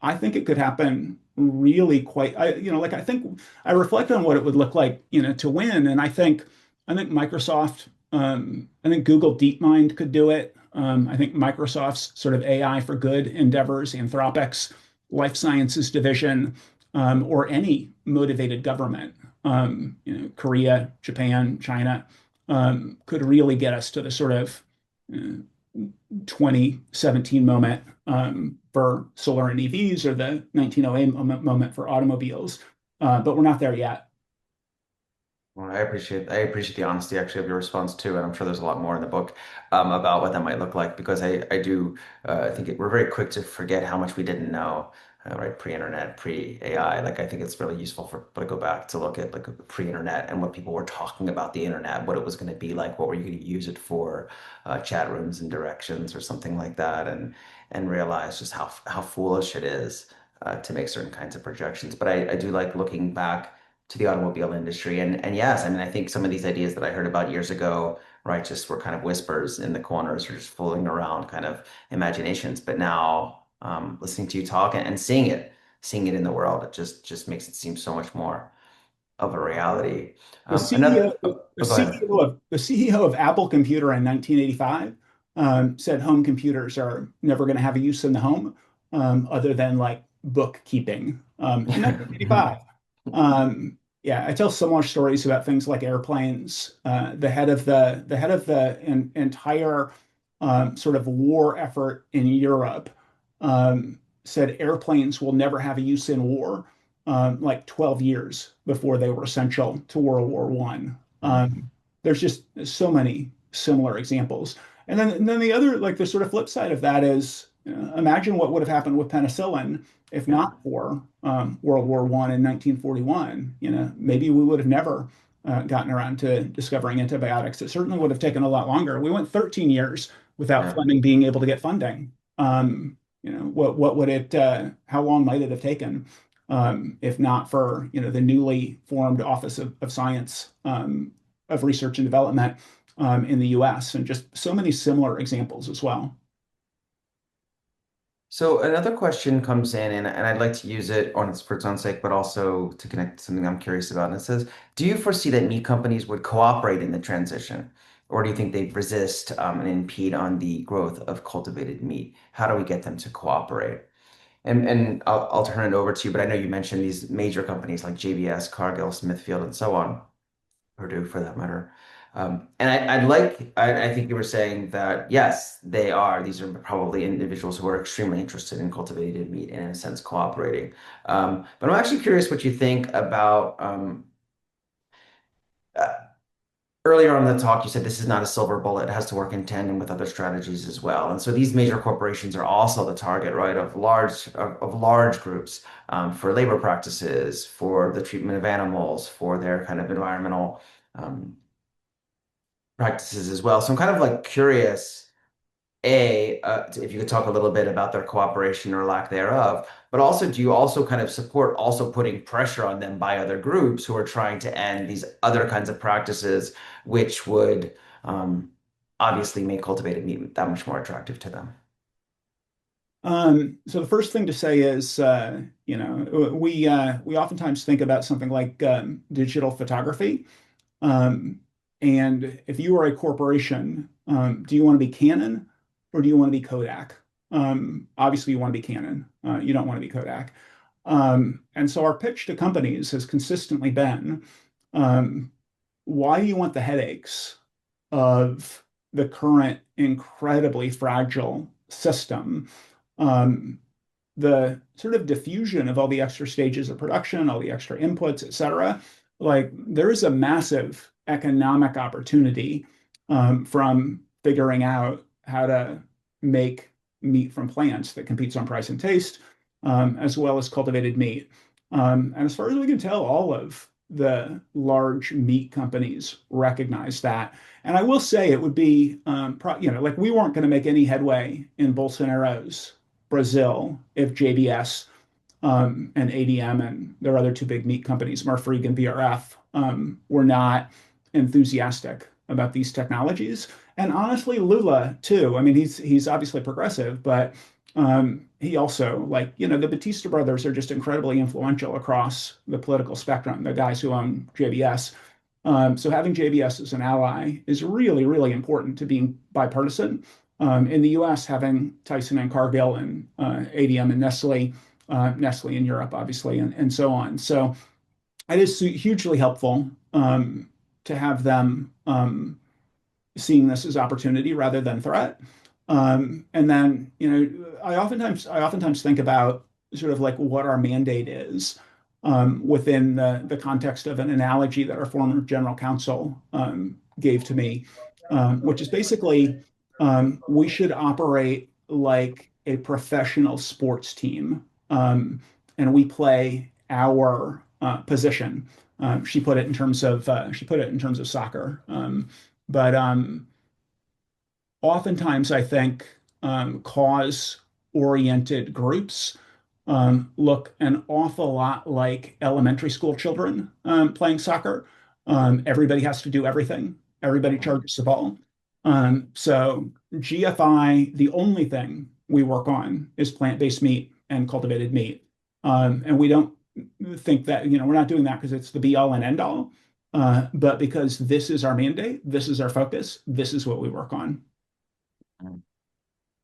I think it could happen really quite, like I think I reflect on what it would look like, to win. And I think Microsoft, I think Google DeepMind could do it. I think Microsoft's sort of AI for good endeavors, Anthropic's life sciences division, or any motivated government, Korea, Japan, China, could really get us to the sort of uh, 2017 moment for solar and EVs, or the 1908 moment for automobiles. But we're not there yet. Well, I appreciate the honesty actually of your response too, and I'm sure there's a lot more in the book about what that might look like because I do think we're very quick to forget how much we didn't know, right? Pre-internet, pre-AI. Like I think it's really useful for people to go back to look at like pre-internet and what people were talking about the internet, what it was going to be like, what were you going to use it for, chat rooms and directions or something like that, and realize just how foolish it is to make certain kinds of projections. But I do like looking back to the automobile industry. And yes, I mean, I think some of these ideas that I heard about years ago, right, just were kind of whispers in the corners or just fooling around kind of imaginations. But now, listening to you talk and seeing it in the world, it just makes it seem so much more of a reality. The Another, CEO, the go ahead. CEO of Apple Computer in 1985 said home computers are never going to have a use in the home other than like bookkeeping in 1985. Yeah, I tell similar stories about things like airplanes. The head of the entire sort of war effort in Europe said airplanes will never have a use in war, like 12 years before they were essential to World War One. There's just so many similar examples. And then the other, like the sort of flip side of that is, imagine what would have happened with penicillin if Yeah. not for World War One in 1941. Maybe we would have never gotten around to discovering antibiotics. It certainly would have taken a lot longer. We went 13 years without Yeah. Fleming being able to get funding. What would it? How long might it have taken if not for the newly formed Office of Science of Research and Development in the U.S. and just so many similar examples as well. So another question comes in, and I'd like to use it for its own sake, but also to connect to something I'm curious about. And it says, do you foresee that meat companies would cooperate in the transition, or do you think they'd resist and impede on the growth of cultivated meat? How do we get them to cooperate? And I'll turn it over to you, but I know you mentioned these major companies like JBS, Cargill, Smithfield, and so on. Purdue for that matter. I think you were saying that yes, they are. These are probably individuals who are extremely interested in cultivated meat and in a sense cooperating. But I'm actually curious what you think about uh, earlier on in the talk, you said this is not a silver bullet. It has to work in tandem with other strategies as well. And so these major corporations are also the target, right, of large groups for labor practices, for the treatment of animals, for their kind of environmental um, practices as well. So I'm kind of like curious, if you could talk a little bit about their cooperation or lack thereof, but also do you also kind of support also putting pressure on them by other groups who are trying to end these other kinds of practices, which would obviously make cultivated meat that much more attractive to them? So the first thing to say is, we oftentimes think about something like digital photography. Um, and if you are a corporation, do you want to be Canon or do you want to be Kodak? Obviously, you want to be Canon. You don't want to be Kodak. And so our pitch to companies has consistently been, um, why do you want the headaches of the current incredibly fragile system? Um, the sort of diffusion of all the extra stages of production, all the extra inputs, et cetera, like there is a massive economic opportunity from figuring out how to make meat from plants that competes on price and taste, as well as cultivated meat. And as far as we can tell, all of the large meat companies recognize that. And I will say it would be, like we weren't going to make any headway in Bolsonaro's Brazil if JBS and ADM and their other two big meat companies, Marfrig and BRF, were not enthusiastic about these technologies. And honestly, Lula too. I mean, he's obviously progressive, but he also, like, the Batista brothers are just incredibly influential across the political spectrum, the guys who own JBS. So having JBS as an ally is really, really important to being bipartisan. In the US, having Tyson and Cargill and ADM and Nestle in Europe, obviously, and so on. So it is hugely helpful to have them seeing this as opportunity rather than threat. And then, I oftentimes think about sort of like what our mandate is within the context of an analogy that our former general counsel gave to me, which is basically we should operate like a professional sports team, and we play our position. She put it in terms of soccer, but oftentimes I think cause-oriented groups look an awful lot like elementary school children playing soccer. Everybody has to do everything. Everybody charges the ball. So GFI, the only thing we work on is plant-based meat and cultivated meat. And we don't think that, we're not doing that because it's the be all and end all, but because this is our mandate, this is our focus, this is what we work on.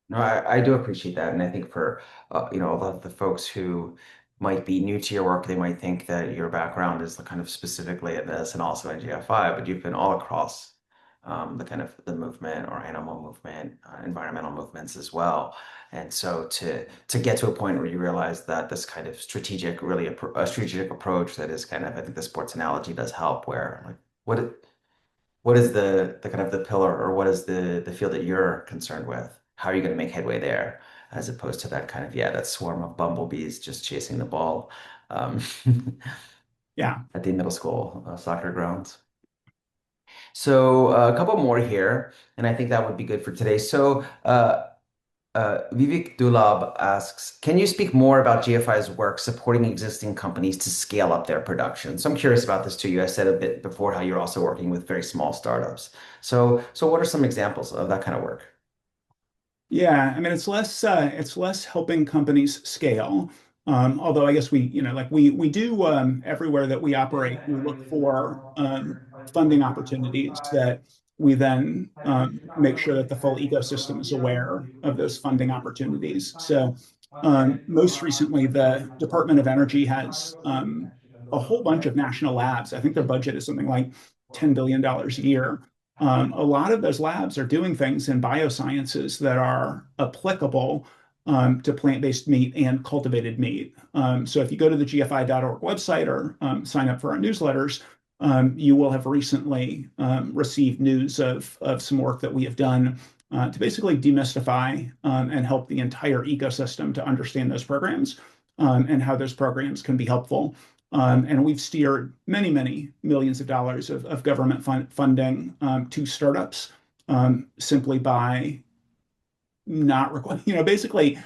No, I do appreciate that. And I think for, a lot of the folks who might be new to your work, they might think that your background is kind of specifically in this and also in GFI, but you've been all across the kind of the movement or animal movement, environmental movements as well. And so to get to a point where you realize that this kind of strategic, really a strategic approach that is kind of, I think the sports analogy does help where like what is the kind of the pillar or what is the field that you're concerned with? How are you going to make headway there? As opposed to that kind of, yeah, that swarm of bumblebees just chasing the ball um, Yeah. at the middle school soccer grounds. So a couple more here, and I think that would be good for today. So Vivek Dulab asks, can you speak more about GFI's work supporting existing companies to scale up their production? So I'm curious about this too. I said a bit before how you're also working with very small startups. So what are some examples of that kind of work? Yeah, I mean it's less helping companies scale. Although I guess we do everywhere that we operate, we look for funding opportunities that we then make sure that the full ecosystem is aware of those funding opportunities. So most recently, the Department of Energy has a whole bunch of national labs. I think their budget is something like $10 billion a year. A lot of those labs are doing things in biosciences that are applicable to plant-based meat and cultivated meat. So if you go to the gfi.org website or sign up for our newsletters, you will have recently received news of some work that we have done to basically demystify and help the entire ecosystem to understand those programs and how those programs can be helpful. And we've steered many, many millions of dollars of government funding to startups simply by not basically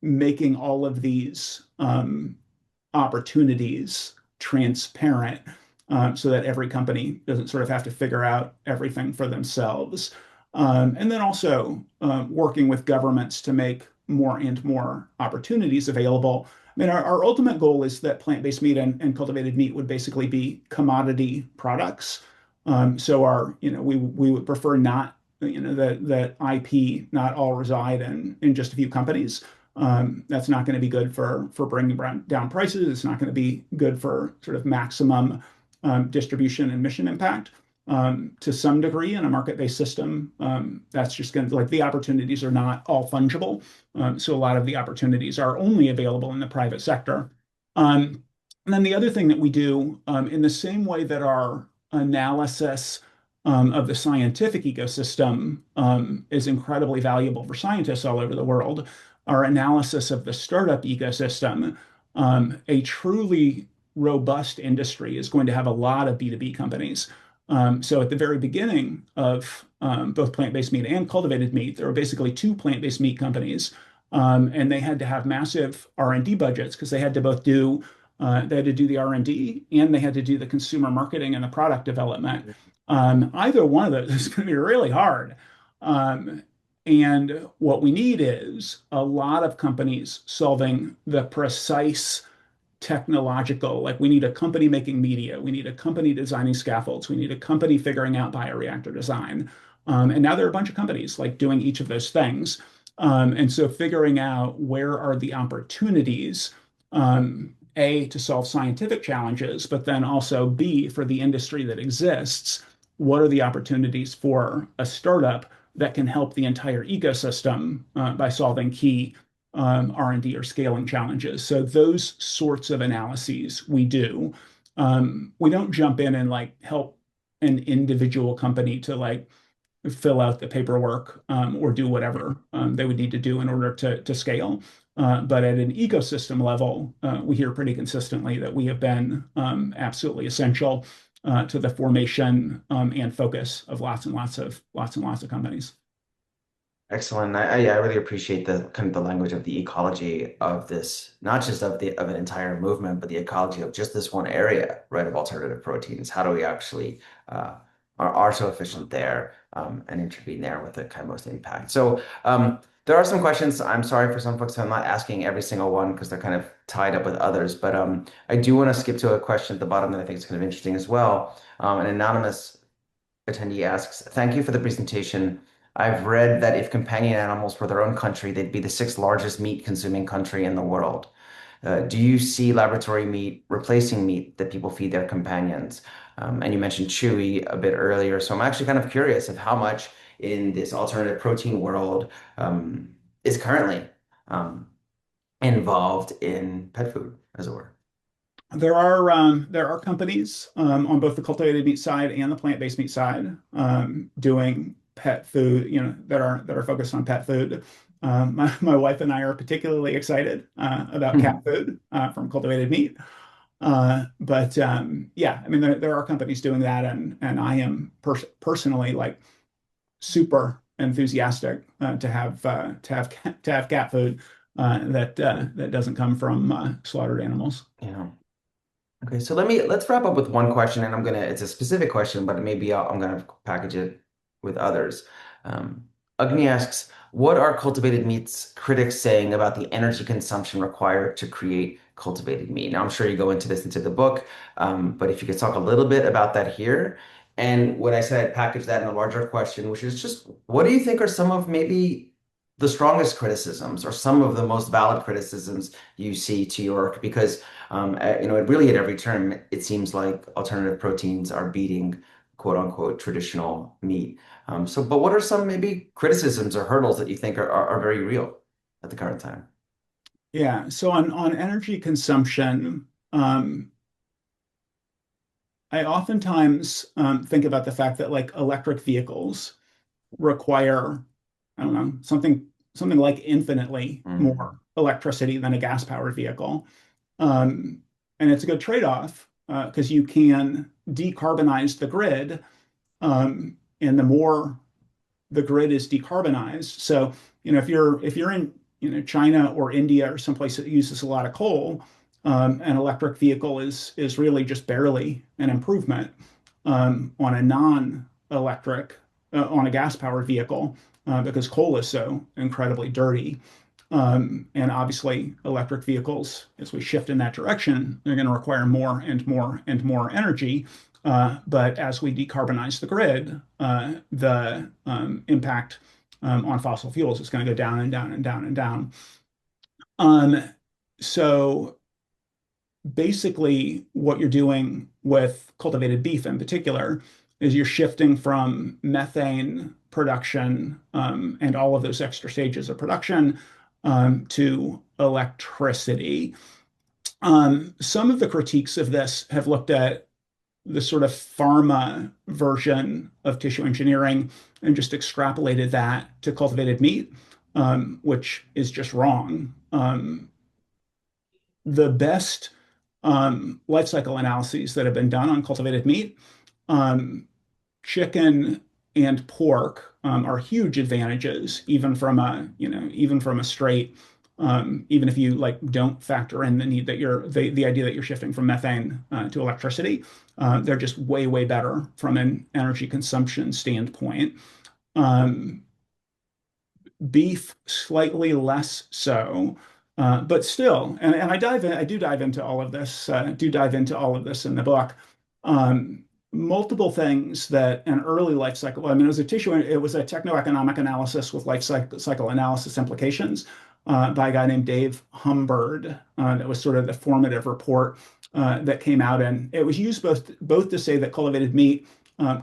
making all of these opportunities transparent so that every company doesn't sort of have to figure out everything for themselves. And then also working with governments to make more and more opportunities available. I mean, our ultimate goal is that plant-based meat and cultivated meat would basically be commodity products. So we would prefer not, that IP not all reside in just a few companies. That's not going to be good for bringing down prices. It's not going to be good for sort of maximum distribution and mission impact. to some degree in a market-based system. That's just going to like the opportunities are not all fungible. So a lot of the opportunities are only available in the private sector. And then the other thing that we do in the same way that our analysis of the scientific ecosystem is incredibly valuable for scientists all over the world, our analysis of the startup ecosystem, a truly robust industry is going to have a lot of B2B companies. So at the very beginning of both plant-based meat and cultivated meat, there were basically two plant-based meat companies, and they had to have massive R&D budgets because they had to do the R&D and they had to do the consumer marketing and the product development. Either one of those is going to be really hard. And what we need is a lot of companies solving the precise technological, like we need a company making media, we need a company designing scaffolds, we need a company figuring out bioreactor design. And now there are a bunch of companies like doing each of those things. And so figuring out where are the opportunities, A, to solve scientific challenges, but then also B, for the industry that exists, what are the opportunities for a startup that can help the entire ecosystem by solving key R&D or scaling challenges. So those sorts of analyses we do. We don't jump in and like help an individual company to like fill out the paperwork or do whatever they would need to do in order to scale. But at an ecosystem level, we hear pretty consistently that we have been absolutely essential to the formation and focus of lots and lots of companies. Excellent. I really appreciate the kind of the language of the ecology of this, not just of an entire movement, but the ecology of just this one area, right, of alternative proteins. How do we actually are so efficient there and intervene there with the kind of most impact? So there are some questions. I'm sorry for some folks, I'm not asking every single one because they're kind of tied up with others. But I do want to skip to a question at the bottom that I think is kind of interesting as well. An anonymous attendee asks, "Thank you for the presentation. I've read that if companion animals were their own country, they'd be the sixth largest meat consuming country in the world. Do you see laboratory meat replacing meat that people feed their companions?" And you mentioned chewy a bit earlier. So I'm actually kind of curious of how much in this alternative protein world is currently um, involved in pet food, as it were. There are companies on both the cultivated meat side and the plant-based meat side doing pet food, that are focused on pet food. My wife and I are particularly excited about cat food from cultivated meat. But yeah, I mean, there are companies doing that, and I am personally like super enthusiastic to have cat food that doesn't come from slaughtered animals. Yeah. Okay, so let's wrap up with one question, and it's a specific question, but maybe I'm gonna package it with others. Agni asks, what are cultivated meats critics saying about the energy consumption required to create cultivated meat? Now, I'm sure you go into this into the book, but if you could talk a little bit about that here. And when I said I'd package that in a larger question, which is just what do you think are some of maybe the strongest criticisms or some of the most valid criticisms you see to your work? Because really at every turn, it seems like alternative proteins are beating quote unquote traditional meat. But what are some maybe criticisms or hurdles that you think are very real at the current time? Yeah. So on energy consumption, I oftentimes think about the fact that like electric vehicles require, I don't know, something like infinitely Mm, more electricity than a gas-powered vehicle. And it's a good trade-off because you can decarbonize the grid, and the more the grid is decarbonized. So, if you're in, China or India or someplace that uses a lot of coal, an electric vehicle is really just barely an improvement on a non-electric on a gas-powered vehicle because coal is so incredibly dirty. And obviously, electric vehicles, as we shift in that direction, they're going to require more and more and more energy. But as we decarbonize the grid, the impact on fossil fuels is going to go down and down and down and down. Um, so basically, what you're doing with cultivated beef in particular is you're shifting from methane production and all of those extra stages of production to electricity. Some of the critiques of this have looked at the sort of pharma version of tissue engineering and just extrapolated that to cultivated meat, which is just wrong. The best life cycle analyses that have been done on cultivated meat, um, chicken and pork are huge advantages, even from even from a straight, even if you like don't factor in the need that the idea that you're shifting from methane to electricity, they're just way, way better from an energy consumption standpoint. Um, Beef slightly less so, but still, and I do dive into all of this, do dive into all of this in the book. Um, Multiple things that an early life cycle, I mean, it was a techno-economic analysis with cycle analysis implications by a guy named Dave Humbird. That was sort of the formative report that came out, and it was used both to say that cultivated meat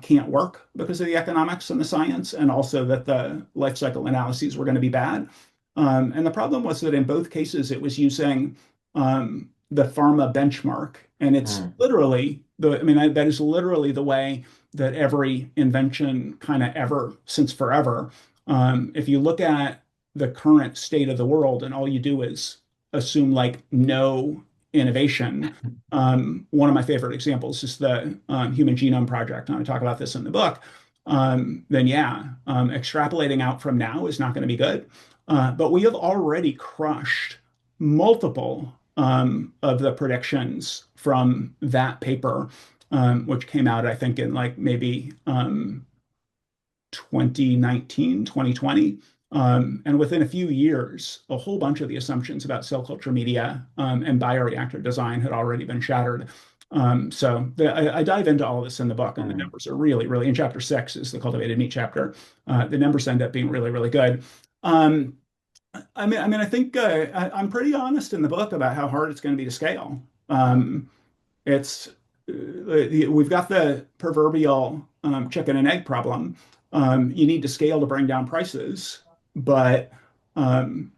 can't work because of the economics and the science, and also that the life cycle analyses were going to be bad. And the problem was that in both cases, it was using the pharma benchmark. And it's Mm. literally that is literally the way that every invention kind of ever, since forever. If you look at the current state of the world and all you do is assume like no innovation, one of my favorite examples is the Human Genome Project, and I talk about this in the book. Then yeah, extrapolating out from now is not going to be good. But we have already crushed multiple of the predictions from that paper, which came out, I think, in like maybe 2019, 2020. And within a few years, a whole bunch of the assumptions about cell culture media and bioreactor design had already been shattered. I dive into all of this in the book, and the Mm. numbers are really, really, in chapter 6 is the cultivated meat chapter. The numbers end up being really, really good. Um, I think I'm pretty honest in the book about how hard it's going to be to scale. It's we've got the proverbial chicken and egg problem. You need to scale to bring down prices, but um,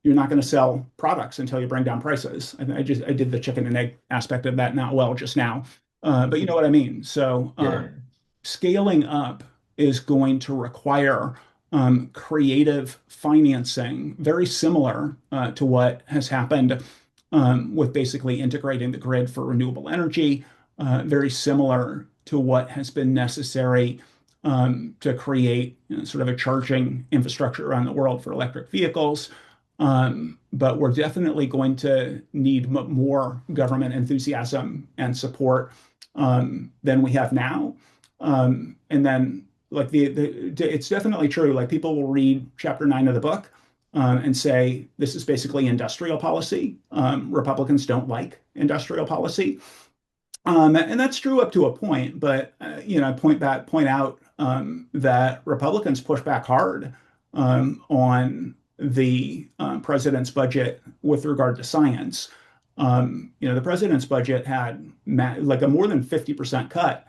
you're not going to sell products until you bring down prices. I did the chicken and egg aspect of that not well just now, but you know what I mean. Yeah. Scaling up is going to require creative financing, very similar to what has happened with basically integrating the grid for renewable energy, very similar to what has been necessary to create sort of a charging infrastructure around the world for electric vehicles. But we're definitely going to need more government enthusiasm and support than we have now. And then, like it's definitely true. Like people will read chapter 9 of the book and say this is basically industrial policy. Republicans don't like industrial policy, and that's true up to a point. But point out that Republicans push back hard on the president's budget with regard to science. The president's budget had like a more than 50% cut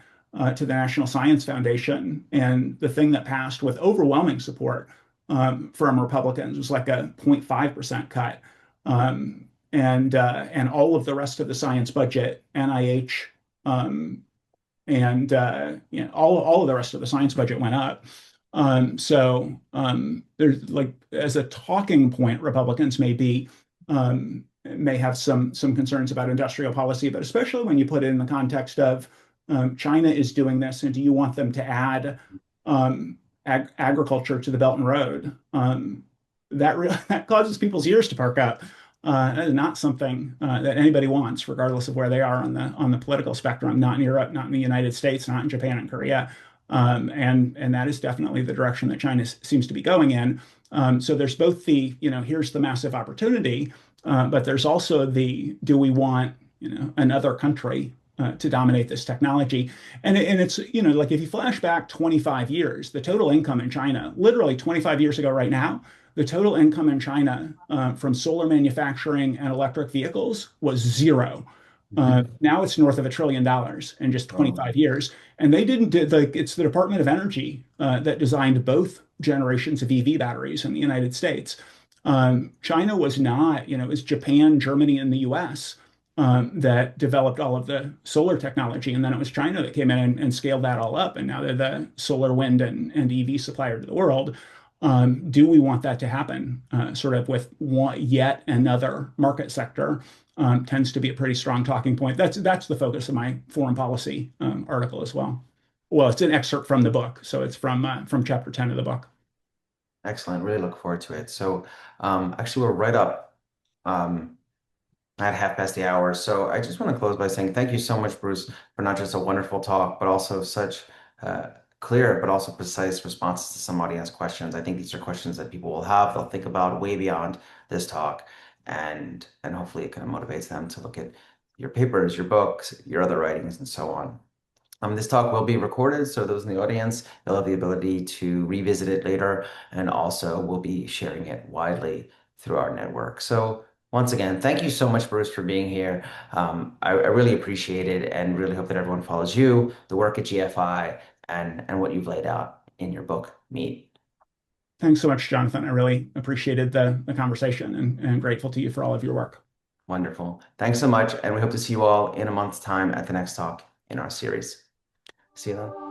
to the National Science Foundation, and the thing that passed with overwhelming support from Republicans was like a 0.5% cut. And all of the rest of the science budget, NIH, um, and all of the rest of the science budget went up. There's like as a talking point, Republicans may have some concerns about industrial policy, but especially when you put it in the context of China is doing this, and do you want them to add agriculture to the Belt and Road? That causes people's ears to perk up. That is not something that anybody wants, regardless of where they are on the political spectrum. Not in Europe, not in the United States, not in Japan and Korea, and that is definitely the direction that China seems to be going in. So there's both the here's the massive opportunity, but there's also the do we want another country to dominate this technology? And it's like if you flash back 25 years, the total income in China, literally 25 years ago, right now the total income in China from solar manufacturing and electric vehicles was zero. Now it's north of $1 trillion in just Oh, 25 years. And they didn't do it's the Department of Energy that designed both generations of EV batteries in the United States. China was not, it was Japan, Germany, and the US that developed all of the solar technology. And then it was China that came in and scaled that all up. And now they're the solar, wind, and EV supplier to the world. Do we want that to happen? Sort of with yet another market sector tends to be a pretty strong talking point. That's the focus of my foreign policy article as well. Well, it's an excerpt from the book, so it's from chapter 10 of the book. excellent. Really look forward to it. So, actually, we're right up at half past the hour. So, I just want to close by saying thank you so much, Bruce, for not just a wonderful talk, but also such uh, clear but also precise responses to some audience questions. I think these are questions that people will have. They'll think about way beyond this talk, and hopefully, it kind of motivates them to look at your papers, your books, your other writings, and so on. This talk will be recorded, so those in the audience, they'll have the ability to revisit it later, and also we'll be sharing it widely through our network. So once again, thank you so much, Bruce, for being here. I really appreciate it and really hope that everyone follows you, the work at GFI, and what you've laid out in your book, Meet. Thanks so much, Jonathan. I really appreciated the conversation and grateful to you for all of your work. Wonderful. Thanks so much, and we hope to see you all in a month's time at the next talk in our series. See you then.